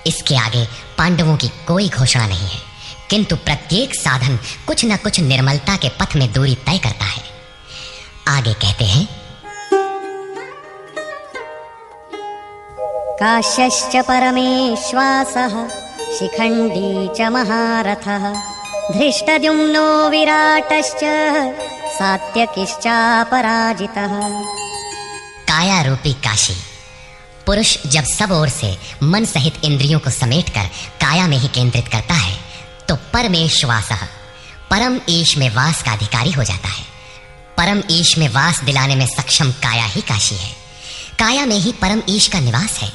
Speaker 1: इसके आगे पांडवों की कोई घोषणा नहीं है, किंतु प्रत्येक साधन कुछ न कुछ निर्मलता के पथ में दूरी तय करता है। आगे कहते हैं,
Speaker 2: काश्यश्च परमेश्वासः शिखण्डी च महारथः धृष्टद्युम्नो विराटश्च सात्यकिश्चापराजितः।
Speaker 1: काया रूपी काशी। पुरुष जब सब ओर से मन सहित इंद्रियों को समेटकर काया में ही केंद्रित करता है तो परमेश्वासः परम ईश में वास का अधिकारी हो जाता है। परम ईश में वास दिलाने में सक्षम काया ही काशी है। काया में ही परम ईश का निवास है।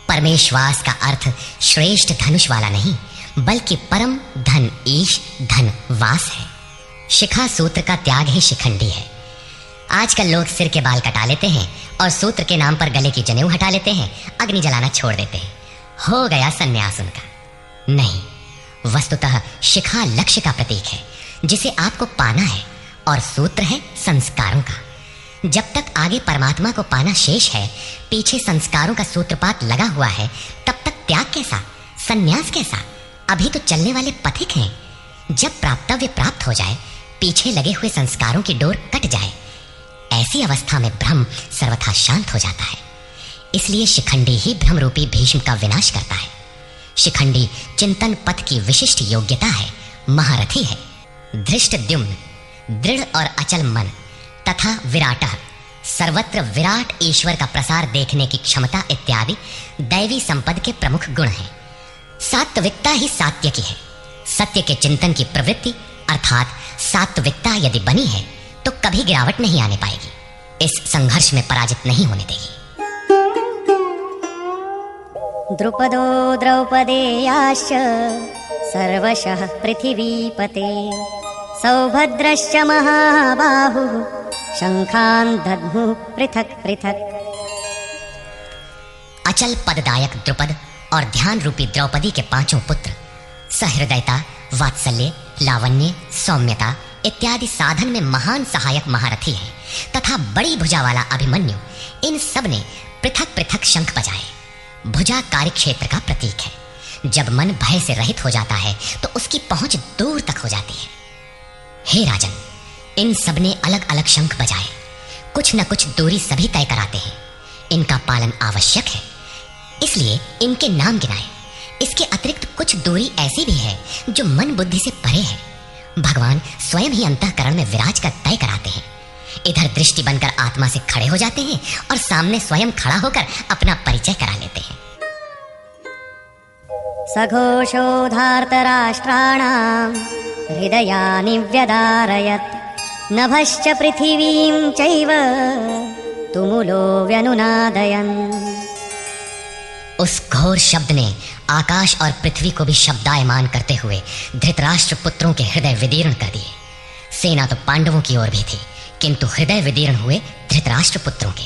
Speaker 1: परमेश्वास का अर्थ श्रेष्ठ धनुष वाला नहीं, बल्कि परम धन ईश धन वास है। शिखा सूत्र का त्याग ही शिखंडी है। आजकल लोग सिर के बाल कटा लेते हैं और सूत्र के नाम पर गले की जनेऊ हटा लेते हैं, अग्नि जलाना छोड़ देते हैं, हो गया सन्यास उनका। नहीं, वस्तुतः शिखा लक्ष्य का प्रतीक है जिसे आपको पाना है, और सूत्र है संस्कारों का। जब तक आगे परमात्मा को पाना शेष है, पीछे संस्कारों का सूत्रपात लगा हुआ है, तब तक त्याग कैसा, सन्यास कैसा? अभी तो चलने वाले पथिक हैं। जब प्राप्तव्य प्राप्त हो जाए, पीछे लगे हुए संस्कारों की डोर कट जाए, ऐसी अवस्था में ब्रह्म सर्वथा शांत हो जाता है। इसलिए शिखंडी ही ब्रह्मरूपी भीष्म का विनाश करता है। शिखंडी चिंतन पथ की विशिष्ट योग्यता है, महारथी है। धृष्टद्युम्न दृढ़ और अचल मन तथा विराटः सर्वत्र विराट ईश्वर का प्रसार देखने की क्षमता इत्यादि दैवी संपद के प्रमुख गुण हैं। सात्विकता ही सात्यकी है। सत्य के चिंतन की प्रवृत्ति अर्थात सात्विकता यदि बनी है तो कभी गिरावट नहीं आने पाएगी, इस संघर्ष में पराजित नहीं होने देगी।
Speaker 2: द्रुपदो द्रौपदेयाश्च सर्वशः पृथिवीपते सौभद्रश्च महाबाहुः शंखान् दद्मुः पृथक् पृथक्।
Speaker 1: अचल पददायक द्रुपद और ध्यान रूपी द्रौपदी के पांचों पुत्र सहृदयता, वात्सल्य, लावण्य, सौम्यता इत्यादि साधन में महान सहायक महारथी हैं तथा बड़ी भुजा वाला अभिमन्यु, इन सब ने पृथक पृथक शंख बजाए। भुजा कार्य क्षेत्र का प्रतीक है। जब मन भय से रहित हो जाता है तो उसकी पहुंच दूर तक हो जाती है। हे राजन, इन सब ने अलग अलग शंख बजाए। कुछ न कुछ दूरी सभी तय कराते हैं। इनका पालन आवश्यक है, इसलिए इनके नाम गिनाए। इसके अतिरिक्त कुछ दूरी ऐसी भी है जो मन बुद्धि से परे है। भगवान स्वयं ही अंतःकरण में विराज कर तय कराते हैं। इधर दृष्टि बनकर आत्मा से खड़े हो जाते हैं और सामने स्वयं खड़ा होकर अपना परिचय करा लेते हैं।
Speaker 2: सघोषोधार्तराष्ट्राणां हृदयानि व्यदारयत् नभश्च पृथिवीं चैव तुमुलो व्यनुनादयन्।
Speaker 1: उस घोर शब्द ने आकाश और पृथ्वी को भी शब्दायमान करते हुए धृतराष्ट्र पुत्रों के हृदय विदीर्ण कर दिए। सेना तो पांडवों की ओर भी थी, किंतु हृदय विदीर्ण हुए धृतराष्ट्र पुत्रों के।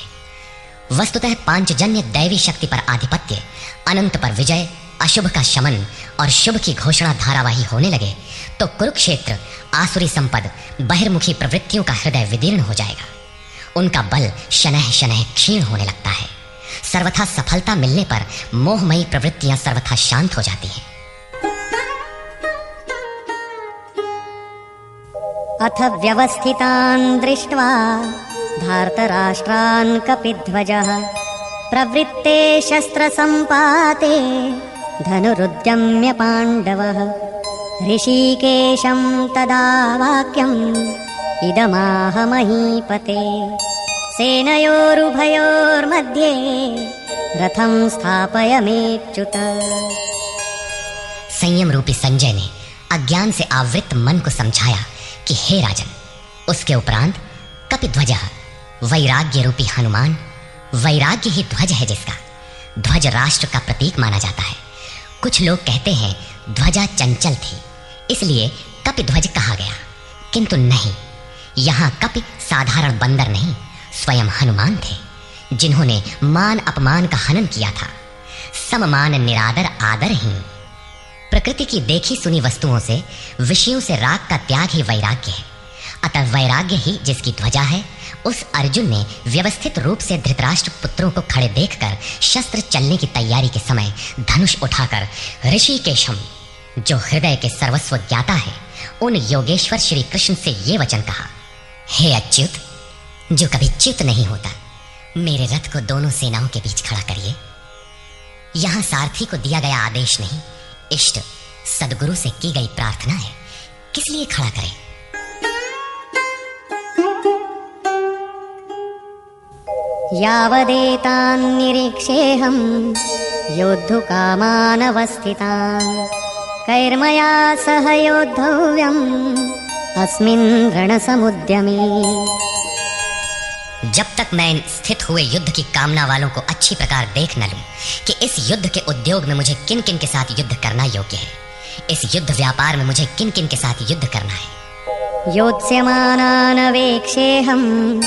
Speaker 1: वस्तुतः पांचजन्य दैवी शक्ति पर आधिपत्य, अनंत पर विजय, अशुभ का शमन और शुभ की घोषणा धारावाही होने लगे तो कुरुक्षेत्र आसुरी संपद, बहिर्मुखी प्रवृत्तियों का हृदय विदीर्ण हो जाएगा। उनका बल शनैः शनैः क्षीण होने लगता है। सर्वथा सफलता मिलने पर मोहमयी प्रवृत्तियां सर्वथा शांत हो जाती हैं।
Speaker 2: अथ व्यवस्थितान् दृष्ट्वा धार्तराष्ट्रान् कपिध्वजः प्रवृत्ते शस्त्रसम्पाते धनुरुद्यम्य पाण्डवः ऋषिकेशं तदा वाक्यम् इदमाह महीपते सेनयोरुभयोर्मध्ये रथं स्थापयमेच्युत।
Speaker 1: संयम रूपी संजय ने अज्ञान से आवृत मन को समझाया कि हे राजन, उसके उपरांत कपिध्वजः वैराग्य रूपी हनुमान, वैराग्य ही ध्वज है जिसका। ध्वज राष्ट्र का प्रतीक माना जाता है। कुछ लोग कहते हैं ध्वजा चंचल थी, इसलिए कपिध्वज कहा गया, किंतु नहीं। यहाँ कपि साधारण बंदर नहीं, स्वयं हनुमान थे, जिन्होंने मान अपमान का हनन किया था। सममान निरादर आदरहीन, प्रकृति की देखी सुनी वस्तुओं से, विषयों से राग का त्याग ही वैराग्य है। अतः वैराग्य ही जिसकी ध्वजा है, उस अर्जुन ने व्यवस्थित रूप से धृतराष्ट्र पुत्रों को खड़े देखकर शस्त्र चलने की तैयारी के समय धनुष उठाकर ऋषिकेशम, जो हृदय के सर्वस्व ज्ञाता है, उन योगेश्वर श्री कृष्ण से ये वचन कहा, हे अच्युत, जो कभी च्युत नहीं होता, मेरे रथ को दोनों सेनाओं के बीच खड़ा करिए। यहां सारथी को दिया गया आदेश नहीं, इष्ट सदगुरु से की गई प्रार्थना है, किस लिए खड़ा करें?
Speaker 2: यावदेतान् निरीक्षेऽहं योद्धुकामानवस्थितान् कैर्मया सह योद्धव्यम् अस्मिन् रणसमुद्यमे।
Speaker 1: जब तक मैं स्थित हुए युद्ध की कामना वालों को अच्छी प्रकार देख न लूं कि इस युद्ध के उद्योग में मुझे किन किन के साथ युद्ध करना योग्य है, इस युद्ध व्यापार में मुझे किन किन के साथ युद्ध करना है।
Speaker 2: योत्स्यमानान् वेक्षेऽहं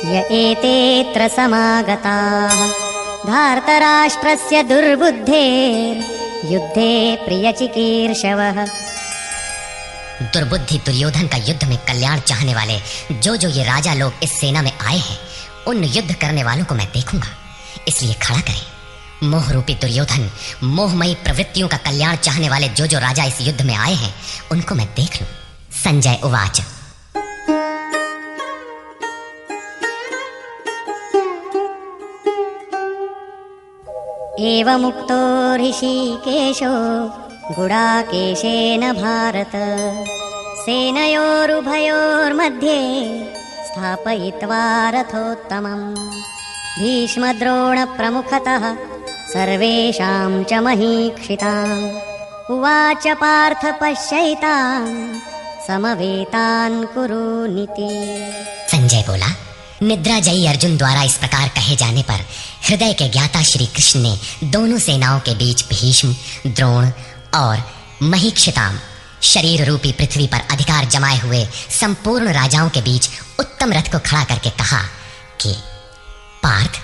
Speaker 2: य एतेऽत्र समागताः धार्तराष्ट्रस्य दुर्बुद्धेर्युद्धे प्रियचिकीर्षवः।
Speaker 1: दुर्बुद्धि दुर्योधन का युद्ध में कल्याण चाहने वाले जो ये राजा लोग इस सेना में आए हैं, उन युद्ध करने वालों को मैं देखूंगा, इसलिए खड़ा करें। मोह रूपी दुर्योधन, मोहमयी प्रवृत्तियों का कल्याण चाहने वाले जो राजा इस युद्ध में आए हैं, उनको मैं देख लूं। संजय उवाच।
Speaker 2: एवमुक्तो ऋषिकेशो गुडाकेशेन भारत सेनयोरुभयोर्मध्ये स्थापयित्वा रथोत्तमम् भीष्मद्रोणप्रमुखतः सर्वेषां च महीक्षितान् उवाच पार्थ पश्यैतान् समवेतान् कुरुनिति।
Speaker 1: संजय बोला, निद्राजयी अर्जुन द्वारा इस प्रकार कहे जाने पर हृदय के ज्ञाता श्री कृष्ण ने दोनों सेनाओं के बीच भीष्म, द्रोण और महीक्षिताम, शरीर रूपी पृथ्वी पर अधिकार जमाए हुए संपूर्ण राजाओं के बीच उत्तम रथ को खड़ा करके कहा कि पार्थ,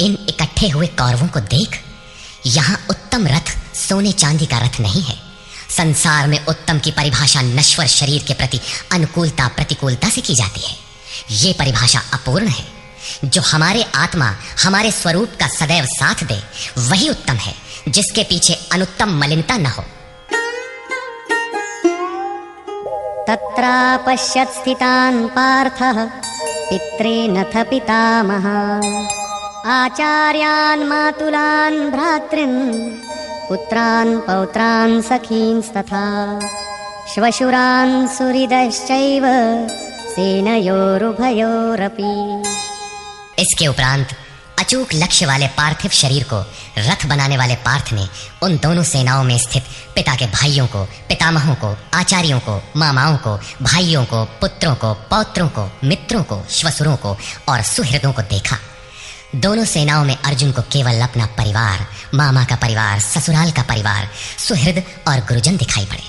Speaker 1: इन इकट्ठे हुए कौरवों को देख, यहां उत्तम रथ सोने चांदी का रथ नहीं है। संसार में उत्तम की परिभाषा नश्वर शरीर के प्रति अनुकूलता प्रतिकूलता से की जाती है। ये परिभाषा अपूर्ण है। जो हमारे आत्मा, हमारे स्वरूप का सदैव साथ दे, वही उत्तम है, जिसके पीछे अनुत्तम मलिनता न हो।
Speaker 2: तत्रापश्यत् स्थितान् पार्थः पितॄनथ पितामहान् आचार्यान् मातुलान् भ्रातॄन् पुत्रान् पौत्रान् सखींस्तथा श्वशुरान् सुहृदश्चैव सेनयोरुभयोरपि।
Speaker 1: इसके उपरांत अचूक लक्ष्य वाले पार्थिव शरीर को रथ बनाने वाले पार्थ ने उन दोनों सेनाओं में स्थित पिता के भाइयों को, पितामहों को, आचार्यों को, मामाओं को, भाइयों को, पुत्रों को, पौत्रों को, मित्रों को, श्वशुरों को और सुहृदों को देखा। दोनों सेनाओं में अर्जुन को केवल अपना परिवार, मामा का परिवार, ससुराल का परिवार, सुहृद और गुरुजन दिखाई पड़े।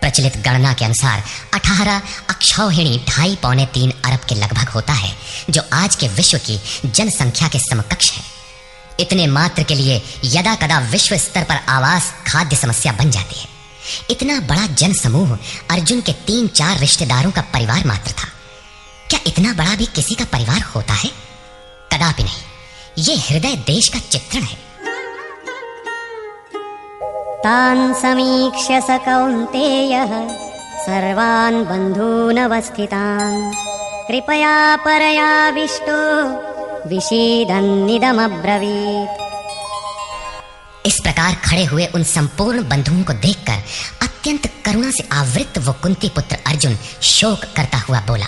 Speaker 1: प्रचलित गणना के अनुसार 18 अक्षौहिणी 2.5-3 अरब के लगभग होता है, जो आज के विश्व की जनसंख्या के समकक्ष है। इतने मात्र के लिए यदा कदा विश्व स्तर पर आवास खाद्य समस्या बन जाती है। इतना बड़ा जन समूह अर्जुन के 3-4 रिश्तेदारों का परिवार मात्र था। क्या इतना बड़ा भी किसी का परिवार होता है? कदापि नहीं। ये हृदय देश का चित्रण है।
Speaker 2: तान् समीक्ष्य स कौन्तेयः सर्वान् बन्धूनवस्थितान् कृपया परयाविष्टो विषीदन्निदमब्रवीत्।
Speaker 1: इस प्रकार खड़े हुए उन संपूर्ण बंधुओं को देखकर अत्यंत करुणा से आवृत्त वो कुंती पुत्र अर्जुन शोक करता हुआ बोला।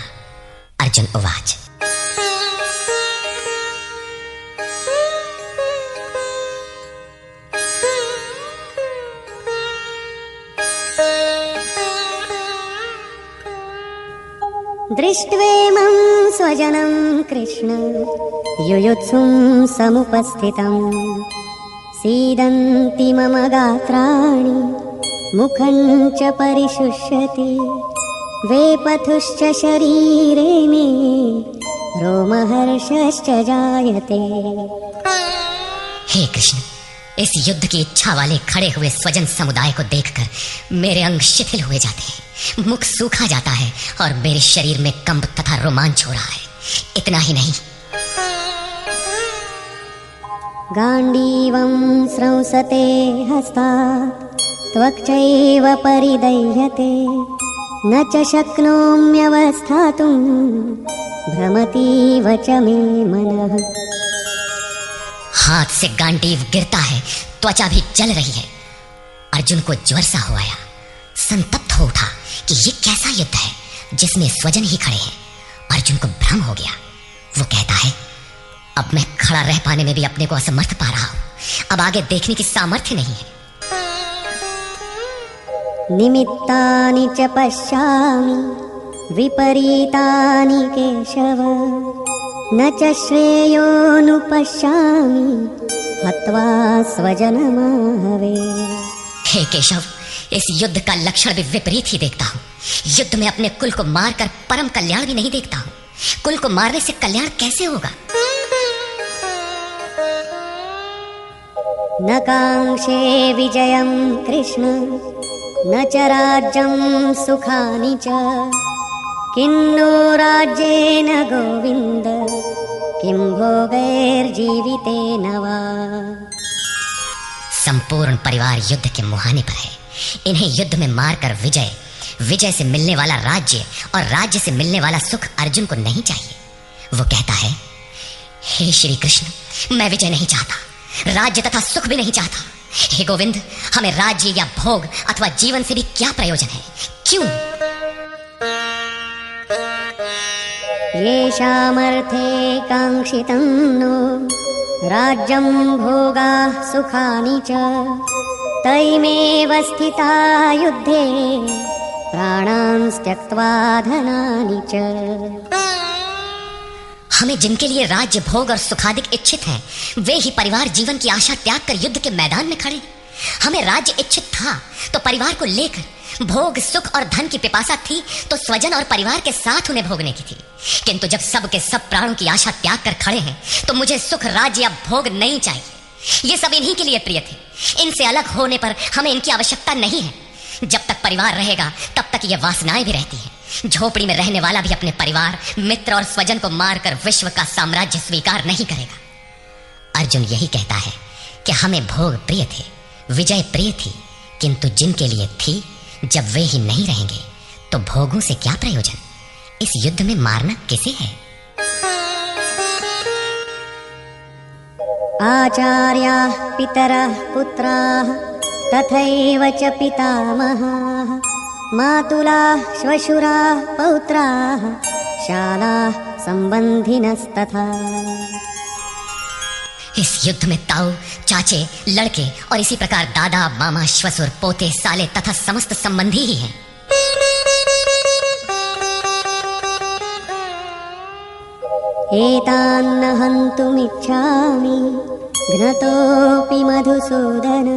Speaker 1: अर्जुन उवाच।
Speaker 2: दृष्ट्वेमं स्वजनं कृष्ण युयुत्सुं समुपस्थितं सीदन्ति मम गात्राणि मुखं च परिशुष्यति वेपथुश्च शरीरे मे रोमहर्षश्च जायते।
Speaker 1: हे कृष्ण, इस युद्ध की इच्छा वाले खड़े हुए स्वजन समुदाय को देखकर मेरे अंग शिथिल हुए जाते हैं, मुख सूखा जाता है और मेरे शरीर में कंप तथा रोमांच हो रहा है। इतना ही नहीं,
Speaker 2: गाण्डीवं स्रंसते हस्तात् त्वक्चैव परिदह्यते न च शक्नोम्यवस्थातुं भ्रमतीव च मे मनः।
Speaker 1: हाथ से गांडीव गिरता है, त्वचा भी जल रही है। अर्जुन को ज्वर सा हो आया, संतप्त हो उठा कि ये कैसा युद्ध है जिसमें स्वजन ही खड़े हैं। अर्जुन को भ्रम हो गया। वो कहता है, अब मैं खड़ा रह पाने में भी अपने को असमर्थ पा रहा हूं, अब आगे देखने की सामर्थ्य नहीं है।
Speaker 2: निमित्तानि च पश्यामि विपरीतानि केशव न च श्रेयोनुपश्यामि हत्वा स्वजनमाहवे।
Speaker 1: हे केशव, इस युद्ध का लक्षण भी विपरीत ही देखता हूँ। युद्ध में अपने कुल को मारकर परम कल्याण भी नहीं देखता हूँ। कुल को मारने से कल्याण कैसे होगा?
Speaker 2: न कांक्षे विजयं कृष्ण न च राज्यं सुखानि च किन्नो राज्येन गोविन्द किं भोगैर्जीवितेन वा।
Speaker 1: संपूर्ण परिवार युद्ध के मुहाने पर है। इन्हें युद्ध में मारकर विजय, विजय से मिलने वाला राज्य और राज्य से मिलने वाला सुख अर्जुन को नहीं चाहिए। वो कहता है, हे श्री कृष्ण, मैं विजय नहीं चाहता, राज्य तथा सुख भी नहीं चाहता। हे गोविंद, हमें राज्य या भोग अथवा जीवन से भी क्या प्रयोजन है? क्यों?
Speaker 2: येषामर्थे कांक्षितं नो राज्यं भोगाः सुखानि च तैमेव स्थिता युद्धे प्राणान् त्यक्त्वा धनानि च।
Speaker 1: हमें जिनके लिए राज्य, भोग और सुखादिक इच्छित हैं, वे ही परिवार जीवन की आशा त्याग कर युद्ध के मैदान में खड़े। हमें राज्य इच्छित था तो परिवार को लेकर, भोग, सुख और धन की पिपासा थी तो स्वजन और परिवार के साथ उन्हें भोगने की थी। किंतु जब सब के सब प्राणों की आशा त्याग कर खड़े हैं तो मुझे सुख, राज्य या भोग नहीं चाहिए। ये सब इन्हीं के लिए प्रिय थे। इनसे अलग होने पर हमें इनकी आवश्यकता नहीं है। जब तक परिवार रहेगा तब तक ये वासनाएं भी रहती हैं। झोपड़ी में रहने वाला भी अपने परिवार, मित्र और स्वजन को मारकर विश्व का साम्राज्य स्वीकार नहीं करेगा। अर्जुन यही कहता है कि हमें भोग प्रिय थे, विजय प्रिय थी, किंतु जिनके लिए थी, जब वे ही नहीं रहेंगे तो भोगों से क्या प्रयोजन? इस युद्ध में मारना किसे है?
Speaker 2: आचार्याः पितरः पुत्राः तथैव च पितामहाः मातुलाः श्वशुराः पौत्राः शालाः संबंधिनस्तथा।
Speaker 1: इस युद्ध में ताऊ, चाचे, लड़के और इसी प्रकार दादा, मामा, श्वशुर, पोते, साले तथा समस्त संबंधी ही हैं।
Speaker 2: एतान्न हन्तुमिच्छामि घ्नतोऽपि मधुसूदन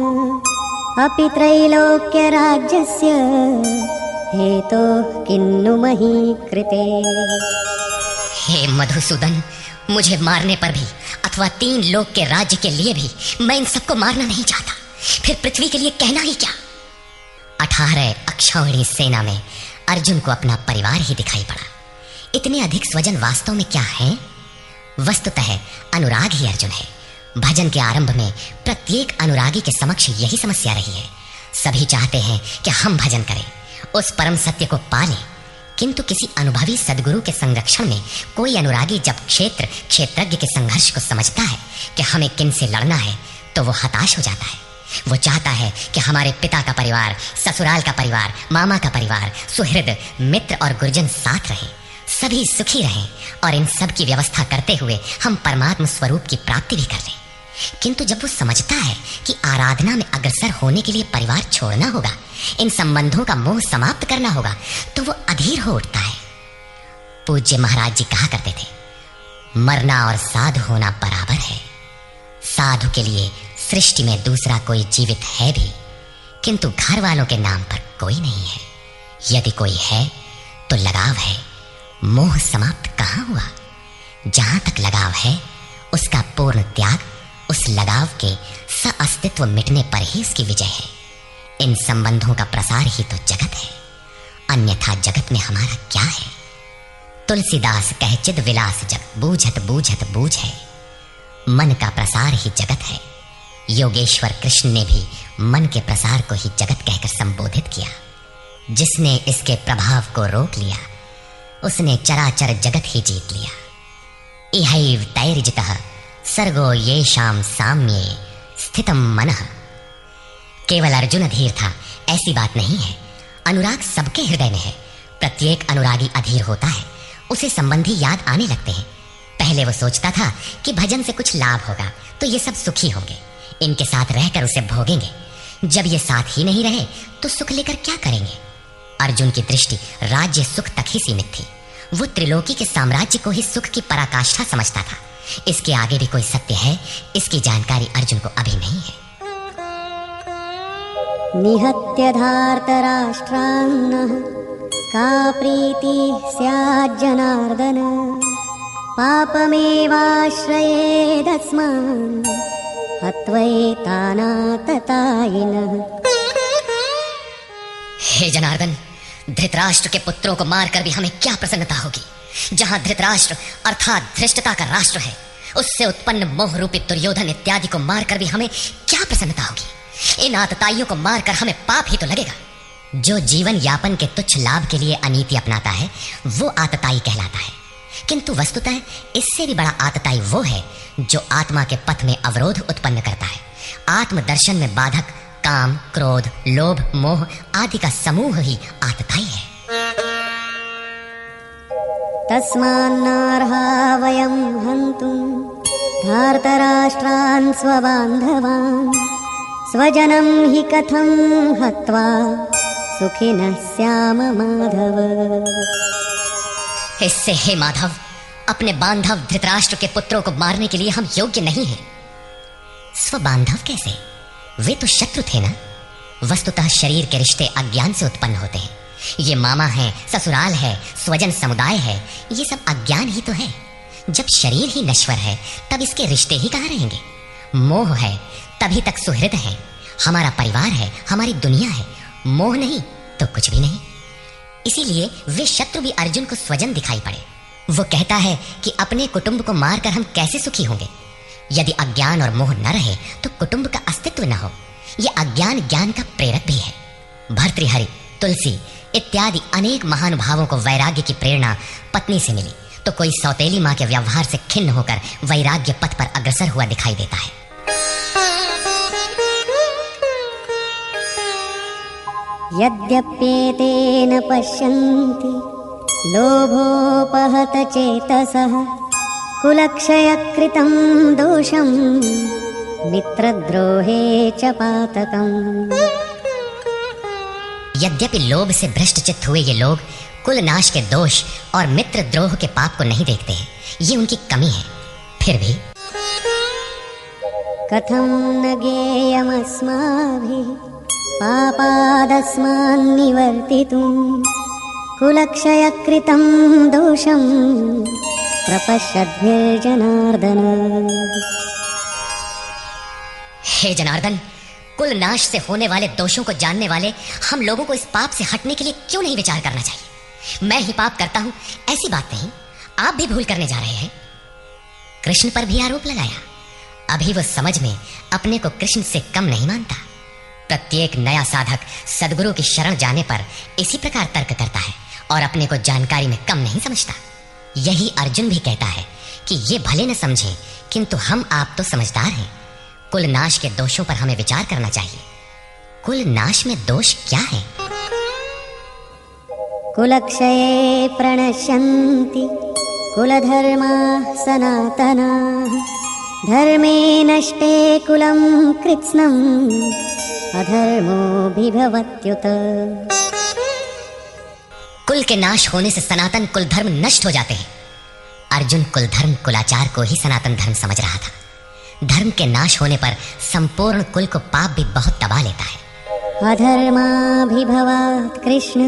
Speaker 2: अपि त्रैलोक्यराज्यस्य हेतोः किन्नु मही कृते।
Speaker 1: हे मधुसूदन, मुझे मारने पर भी अथवा 3 लोक के राज्य के लिए भी मैं इन सबको मारना नहीं चाहता। फिर पृथ्वी के लिए कहना ही क्या? 18 अक्षौहिणी सेना में अर्जुन को अपना परिवार ही दिखाई पड़ा। इतने अधिक स्वजन वास्तव में क्या है? वस्तुतः अनुराग ही अर्जुन है। भजन के आरंभ में प्रत्येक अनुरागी के समक्ष यही समस्या रही है। सभी चाहते हैं कि हम भजन करें, उस परम सत्य को पालें, किंतु किसी अनुभवी सद्गुरु के संरक्षण में कोई अनुरागी जब क्षेत्रज्ञ के संघर्ष को समझता है कि हमें किन से लड़ना है तो वो हताश हो जाता है। वो चाहता है कि हमारे पिता का परिवार, ससुराल का परिवार, मामा का परिवार, सुहृद, मित्र और गुरुजन साथ रहें, सभी सुखी रहें और इन सब की व्यवस्था करते हुए हम परमात्म स्वरूप की प्राप्ति भी कर लें। किंतु जब वो समझता है कि आराधना में अग्रसर होने के लिए परिवार छोड़ना होगा, इन संबंधों का मोह समाप्त करना होगा, तो वो अधीर हो उठता है। पूज्य महाराज जी कहा करते थे, मरना और साधु होना बराबर है। साधु के लिए सृष्टि में दूसरा कोई जीवित है भी, किंतु घर वालों के नाम पर कोई नहीं है। यदि कोई है तो लगाव है, मोह समाप्त कहाँ हुआ? जहां तक लगाव है उसका पूर्ण त्याग उस लगाव के अस्तित्व मिटने पर ही उसकी विजय है। इन संबंधों का प्रसार ही तो जगत है, अन्यथा जगत में हमारा क्या है। तुलसीदास कह चिद विलास जग बूझत बूझत बूझ है, मन का प्रसार ही जगत है। योगेश्वर कृष्ण ने भी मन के प्रसार को ही जगत कहकर संबोधित किया। जिसने इसके प्रभाव को रोक लिया उसने चराचर जगत ही जीत लिया। इहैव तैर्जितः सर्गो येषां साम्ये स्थितम मनः। केवल अर्जुन अधीर था ऐसी बात नहीं है, अनुराग सबके हृदय में है। प्रत्येक अनुरागी अधीर होता है, उसे संबंधी याद आने लगते हैं। पहले वो सोचता था कि भजन से कुछ लाभ होगा तो ये सब सुखी होंगे, इनके साथ रहकर उसे भोगेंगे। जब ये साथ ही नहीं रहे तो सुख लेकर क्या करेंगे। अर्जुन की दृष्टि राज्य सुख तक ही सीमित थी। वो त्रिलोकी के साम्राज्य को ही सुख की पराकाष्ठा समझता था। इसके आगे भी कोई सत्य है, इसकी जानकारी अर्जुन को अभी नहीं है।
Speaker 2: निहत्य धार्तराष्ट्रान्नः का प्रीति स्यात् जनार्दन, पापमेवाश्रयेदस्मान् हत्वैतानाततायिनः।
Speaker 1: हे जनार्दन, धृतराष्ट्र के पुत्रों को मारकर भी हमें क्या प्रसन्नता होगी। जहां धृतराष्ट्र अर्थात धृष्टता का राष्ट्र है, उससे उत्पन्न मोह रूपी दुर्योधन इत्यादि को मारकर भी हमें क्या प्रसन्नता होगी। इन आतताइयों को मारकर हमें पाप ही तो लगेगा। जो जीवन यापन के तुच्छ लाभ के लिए अनीति अपनाता है वो आतताई कहलाता है, किंतु वस्तुतः इससे भी बड़ा आतताई वो है जो आत्मा के पथ में अवरोध उत्पन्न करता है। आत्मदर्शन में बाधक काम, क्रोध, लोभ, मोह आदि का समूह ही आतताई है।
Speaker 2: तस्मान्नार्हा वयं हन्तुं धार्तराष्ट्रान् स्वबान्धवान्, स्वजनं हि कथं हत्वा सुखिनः स्याम माधव।
Speaker 1: इससे हे माधव, अपने बांधव धृतराष्ट्र के पुत्रों को मारने के लिए हम योग्य नहीं हैं। स्वबांधव कैसे? वे तो शत्रु थे ना। वस्तुतः शरीर के रिश्ते अज्ञान से उत्पन्न होते हैं। ये मामा है, ससुराल है, स्वजन समुदाय है, ये सब अज्ञान ही तो है। जब शरीर ही नश्वर है तब इसके रिश्ते ही कहाँ रहेंगे। मोह है तभी तक सुहृद है, हमारा परिवार है, हमारी दुनिया है। मोह नहीं तो कुछ भी नहीं। इसीलिए वे शत्रु भी अर्जुन को स्वजन दिखाई पड़े। वो कहता है कि अपने कुटुंब को मारकर हम कैसे सुखी होंगे। यदि अज्ञान और मोह न रहे तो कुटुंब का अस्तित्व न हो। यह अज्ञान ज्ञान का प्रेरक भी है। भर्तृहरि, तुलसी इत्यादि अनेक महानुभावों को वैराग्य की प्रेरणा पत्नी से मिली, तो कोई सौतेली मां के व्यवहार से खिन्न होकर वैराग्य पथ पर अग्रसर हुआ दिखाई देता है।
Speaker 2: यद्यप्येतेन पश्यन्ति लोभोपहत चेतसः, कुलक्षयकृतं दोषं मित्रद्रोहे च पातकम्।
Speaker 1: यद्यपि लोभ से भ्रष्ट चित्त हुए ये लोग कुल नाश के दोष और मित्र द्रोह के पाप को नहीं देखते हैं, ये उनकी कमी है। फिर भी
Speaker 2: कथं न ज्ञेयमस्माभिः पापादस्मान्निवर्तितुं, कुलक्षयकृतं दोषं प्रपश्यद्भिर्जनार्दन।
Speaker 1: हे जनार्दन, कुल नाश से होने वाले दोषों को जानने वाले हम लोगों को इस पाप से हटने के लिए क्यों नहीं विचार करना चाहिए। मैं ही पाप करता हूं ऐसी बात नहीं, आप भी भूल करने जा रहे हैं। कृष्ण पर भी आरोप लगाया। अभी वो समझ में अपने को कृष्ण से कम नहीं मानता। प्रत्येक नया साधक सद्गुरु की शरण जाने पर इसी प्रकार तर्क करता है और अपने को जानकारी में कम नहीं समझता। यही अर्जुन भी कहता है कि ये भले न समझे किंतु हम आप तो समझदार हैं। कुल नाश के दोषों पर हमें विचार करना चाहिए। कुल नाश में दोष क्या है?
Speaker 2: कुलक्षये प्रणश्यन्ति कुलधर्माः सनातनाः, धर्मे नष्टे कुलं कृत्स्नम् अधर्मोऽभिभवत्युत।
Speaker 1: कुल के नाश होने से सनातन कुल धर्म नष्ट हो जाते हैं। अर्जुन कुल धर्म कुलाचार को ही सनातन धर्म समझ रहा था। धर्म के नाश होने पर संपूर्ण कुल को पाप भी बहुत दबा लेता है।
Speaker 2: अधर्माभिभवात् कृष्ण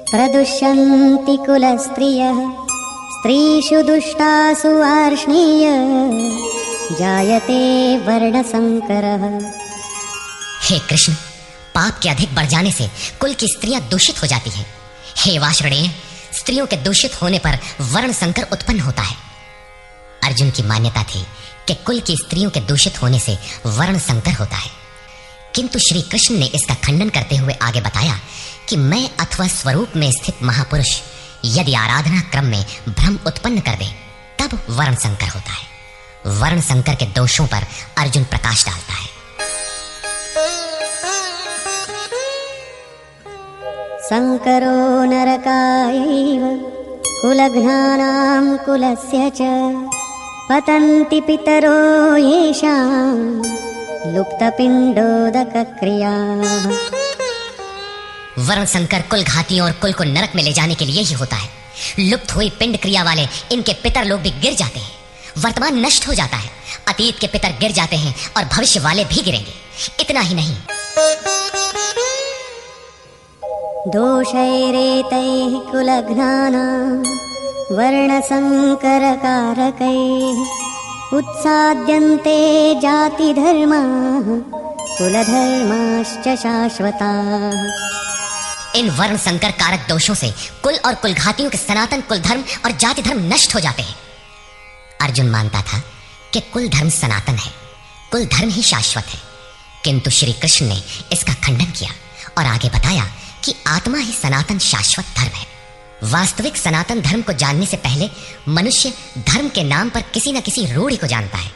Speaker 2: प्रदुष्यन्ति कुलस्त्रियः, स्त्रीषु दुष्टासु वार्ष्णेय जायते वर्णसंकरः।
Speaker 1: हे कृष्ण, पाप के अधिक बढ़ जाने से कुल की स्त्रियां दूषित हो जाती हैं। हे वार्ष्णेय, स्त्रियों के दूषित होने पर वर्ण संकर उत्पन्न होता है। अर्जुन की मान्यता थी कि कुल की स्त्रियों के दूषित होने से वर्ण संकर होता है, किंतु श्री कृष्ण ने इसका खंडन करते हुए आगे बताया कि मैं अथवा स्वरूप में स्थित महापुरुष यदि आराधना क्रम में भ्रम उत्पन्न कर दे तब वर्ण संकर होता है। वर्ण संकर के दोषों पर अर्जुन प्रकाश डालता है।
Speaker 2: संकरो नरकायैव कुलघ्नानां कुलस्य च पतन्ति पितरो येषां लुप्तपिण्डोदकक्रियाः।
Speaker 1: वर्ण संकर कुल घातियों और कुल को नरक में ले जाने के लिए ही होता है। लुप्त हुई पिंड क्रिया वाले इनके पितर लोग भी गिर जाते हैं। वर्तमान नष्ट हो जाता है, अतीत के पितर गिर जाते हैं और भविष्य वाले भी गिरेंगे। इतना ही नहीं,
Speaker 2: दोषैरेतैः कुलघ्नानां वर्णसंकरकारकैः उत्साद्यन्ते जातिधर्माः कुलधर्माश्च शाश्वताः।
Speaker 1: इन वर्ण संकर कारक दोषों से कुल और कुलघातियों के सनातन कुल धर्म और जाति धर्म नष्ट हो जाते हैं। अर्जुन मानता था कि कुल धर्म सनातन है, कुल धर्म ही शाश्वत है, किंतु श्री कृष्ण ने इसका खंडन किया और आगे बताया कि आत्मा ही सनातन शाश्वत धर्म है। वास्तविक सनातन धर्म को जानने से पहले मनुष्य धर्म के नाम पर किसी न किसी रूढ़ि को जानता है।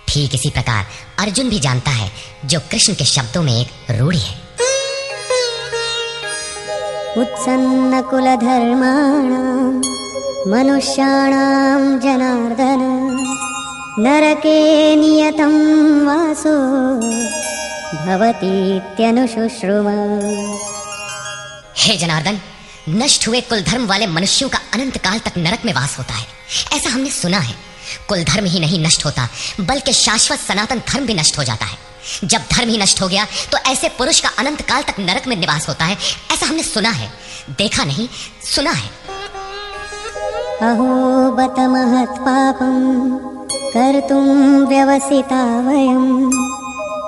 Speaker 1: ठीक इसी प्रकार अर्जुन भी जानता है जो कृष्ण के शब्दों में एक रूढ़ि है।
Speaker 2: उत्सन्न कुलधर्माणां मनुष्याणां जनार्दन नरके नियतं वासो भवतीत्यनुशुश्रुमा।
Speaker 1: हे जनार्दन, नष्ट हुए कुल धर्म वाले मनुष्यों का अनंत काल तक नरक में वास होता है, ऐसा हमने सुना है। कुल धर्म ही नहीं नष्ट होता बल्कि शाश्वत सनातन धर्म भी नष्ट हो जाता है। जब धर्म ही नष्ट हो गया तो ऐसे पुरुष का अनंत काल तक नरक में निवास होता है, ऐसा हमने सुना है, देखा नहीं सुना है।
Speaker 2: अहो बत महत् पापं कर्तुं व्यवसिता वयं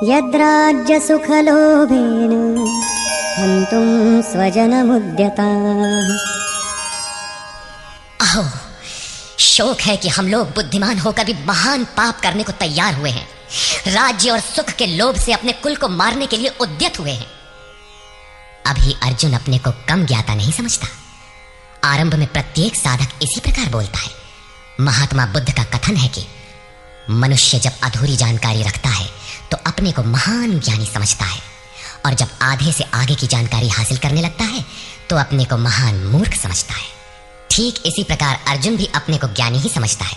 Speaker 2: यद्राज्य सुखलोभेन हन्तुं स्वजनमुद्यताः।
Speaker 1: अहो, शोक है कि हम लोग बुद्धिमान होकर भी महान पाप करने को तैयार हुए हैं। राज्य और सुख के लोभ से अपने कुल को मारने के लिए उद्यत हुए हैं। अभी अर्जुन अपने को कम ज्ञाता नहीं समझता। आरंभ में प्रत्येक साधक इसी प्रकार बोलता है। महात्मा बुद्ध का कथन है कि मनुष्य जब अधूरी जानकारी रखता है तो अपने को महान ज्ञानी समझता है, और जब आधे से आगे की जानकारी हासिल करने लगता है तो अपने को महान मूर्ख समझता है। ठीक इसी प्रकार अर्जुन भी अपने को ज्ञानी ही समझता है।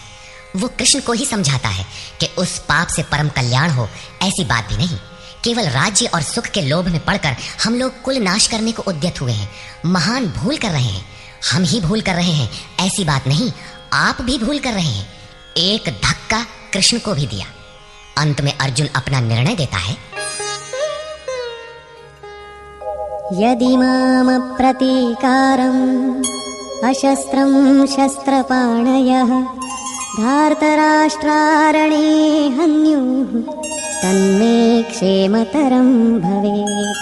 Speaker 1: वो कृष्ण को ही समझाता है कि उस पाप से परम कल्याण हो, ऐसी बात भी नहीं। केवल राज्य और सुख के लोभ में पड़कर हम लोग कुल नाश करने को उद्यत हुए हैं, महान भूल कर रहे हैं। हम ही भूल कर रहे हैं ऐसी बात नहीं, आप भी भूल कर रहे हैं। एक धक्का कृष्ण को भी दिया। अंत में अर्जुन अपना निर्णय देता है।
Speaker 2: यदि माम प्रतीकारम् अशस्त्रं शस्त्रपाणयः धार्तराष्ट्रारणे हन्युः तन्मे क्षेमतरं भवेत्।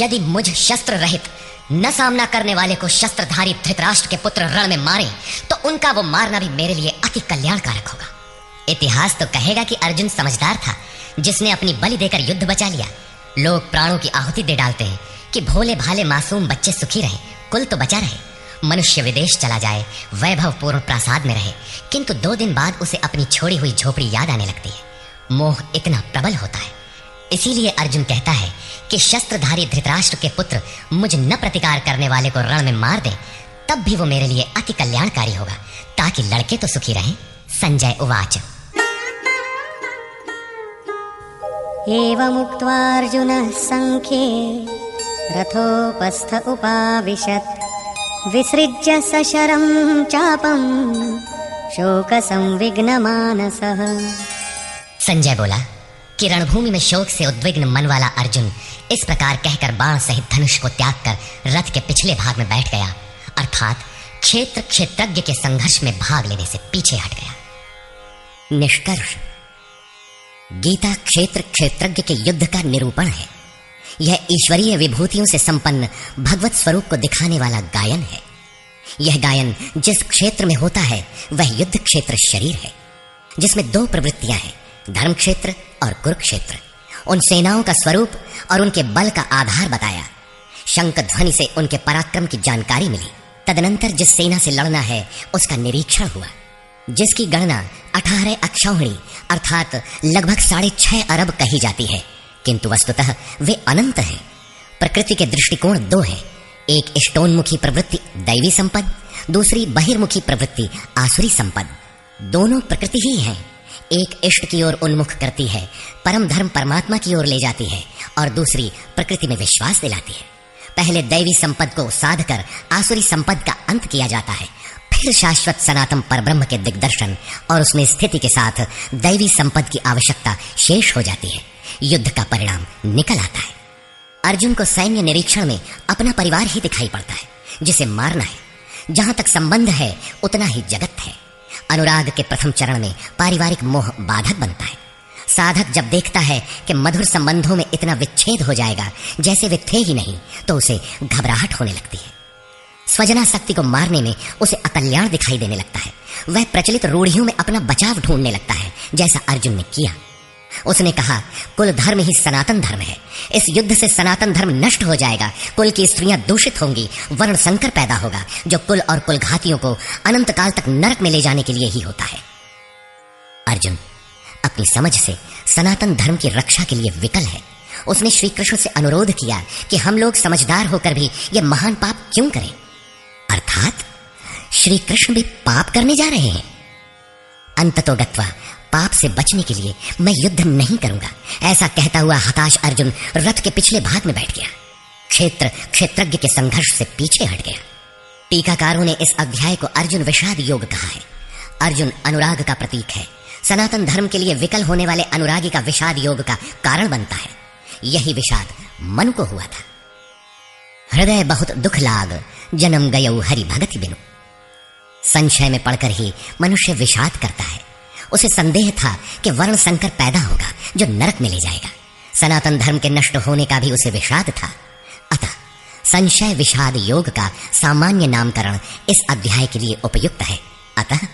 Speaker 1: यदि मुझ शस्त्र रहित न सामना करने वाले को शस्त्रधारी धृतराष्ट्र के पुत्र रण में मारे तो उनका वो मारना भी मेरे लिए अति कल्याणकारक होगा। इतिहास तो कहेगा कि अर्जुन समझदार था, जिसने अपनी बलि देकर युद्ध बचा लिया। लोग प्राणों की आहुति दे डालते हैं कि भोले भाले मासूम बच्चे सुखी रहे, कुल तो बचा रहे। मनुष्य विदेश चला जाए, वैभवपूर्ण प्रासाद में रहे, किंतु 2 दिन बाद उसे अपनी छोड़ी हुई झोपड़ी याद आने लगती है। मोह इतना प्रबल होता है। इसीलिए अर्जुन कहता है कि शस्त्रधारी धृतराष्ट्र के पुत्र मुझ न प्रतिकार करने वाले को रण में मार दे, तब भी वो मेरे लिए अति कल्याणकारी होगा, ताकि लड़के तो सुखी रहें। संजय उवाच।
Speaker 2: एवमुक्त्वार्जुनः संख्ये रथोपस्थ उपाविशत् विसृज्य सशरं चापं शोकसंविघ्नमानसः।
Speaker 1: संजय बोला कि रणभूमि में शोक से उद्विग्न मन वाला अर्जुन इस प्रकार कहकर बाण सहित धनुष को त्याग कर रथ के पिछले भाग में बैठ गया, अर्थात क्षेत्र क्षेत्रज्ञ के संघर्ष में भाग लेने से पीछे हट गया। निष्कर्ष। गीता क्षेत्र क्षेत्रज्ञ के युद्ध का निरूपण है। यह ईश्वरीय विभूतियों से संपन्न भगवत स्वरूप को दिखाने वाला गायन है। यह गायन जिस क्षेत्र में होता है वह युद्ध क्षेत्र शरीर है, जिसमें दो प्रवृत्तियां हैं, धर्म क्षेत्र और कुरुक्षेत्र। उन सेनाओं का स्वरूप और उनके बल का आधार बताया। शंख ध्वनि से उनके पराक्रम की जानकारी मिली। तदनंतर जिस सेना से लड़ना है उसका निरीक्षण हुआ, जिसकी गणना 18 अक्षौहिणी अर्थात लगभग 6.5 अरब कही जाती है, किंतु वस्तुतः वे अनंत हैं। प्रकृति के दृष्टिकोण दो हैं, एक इष्टोन्मुखी प्रवृत्ति दैवी संपद, दूसरी बहिर्मुखी प्रवृत्ति आसुरी संपद। दोनों प्रकृति ही हैं। एक इष्ट की ओर उन्मुख करती है, परम धर्म परमात्मा की ओर ले जाती है, और दूसरी प्रकृति में विश्वास दिलाती है। पहले दैवी संपद को साध कर आसुरी संपद का अंत किया जाता है, फिर शाश्वत सनातन परब्रह्म के दिग्दर्शन और उसमें स्थिति के साथ दैवी संपद की आवश्यकता शेष हो जाती है। युद्ध का परिणाम निकल आता है। अर्जुन को सैन्य निरीक्षण में अपना परिवार ही दिखाई पड़ता है, जिसे मारना है। जहां तक संबंध है उतना ही जगत है। अनुराग के प्रथम चरण में पारिवारिक मोह बाधक बनता है। साधक जब देखता है कि मधुर संबंधों में इतना विच्छेद हो जाएगा जैसे वे थे ही नहीं, तो उसे घबराहट होने लगती है। स्वजनासक्ति को मारने में उसे अकल्याण दिखाई देने लगता है। वह प्रचलित रूढ़ियों में अपना बचाव ढूंढने लगता है, जैसा अर्जुन ने किया। उसने कहा, कुल धर्म ही सनातन धर्म है। इस युद्ध से सनातन धर्म नष्ट हो जाएगा, कुल की स्त्रियां दूषित होंगी, वर्ण संकर पैदा होगा, जो कुल और कुल घातियों को अनंत काल तक नरक में ले जाने के लिए ही होता है। अर्जुन अपनी समझ से सनातन धर्म की रक्षा के लिए विकल है। उसने श्री कृष्ण से अनुरोध किया कि हम लोग समझदार होकर भी यह महान पाप क्यों करें, अर्थात श्री कृष्ण भी पाप करने जा रहे हैं। अंततोगत्वा पाप से बचने के लिए मैं युद्ध नहीं करूंगा, ऐसा कहता हुआ हताश अर्जुन रथ के पिछले भाग में बैठ गया। क्षेत्र क्षेत्रज्ञ के संघर्ष से पीछे हट गया। टीकाकारों ने इस अध्याय को अर्जुन विषाद योग कहा है। अर्जुन अनुराग का प्रतीक है। सनातन धर्म के लिए विकल होने वाले अनुरागी का विषाद योग का कारण बनता है। यही विषाद मन को हुआ था। हृदय बहुत दुख लाग, जन्म गयो हरि भगति बिनु। संशय में पड़कर ही मनुष्य विषाद करता है। उसे संदेह था कि वर्ण संकर पैदा होगा जो नरक में ले जाएगा। सनातन धर्म के नष्ट होने का भी उसे विषाद था। अतः संशय विषाद योग का सामान्य नामकरण इस अध्याय के लिए उपयुक्त है। अतः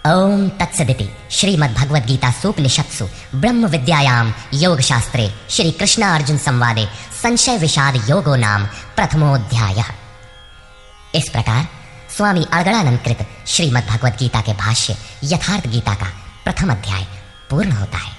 Speaker 1: ओम तत्सदिति श्रीमद्भगवद गीता सूपनिषत्सु ब्रह्म विद्यायाम योग शास्त्रे श्री कृष्ण अर्जुन संवादे संशय विषाद योगो नाम प्रथमोऽध्यायः। इस प्रकार स्वामी अगणानंद कृत श्रीमद्भगवद गीता के भाष्य यथार्थ गीता का प्रथम अध्याय पूर्ण होता है।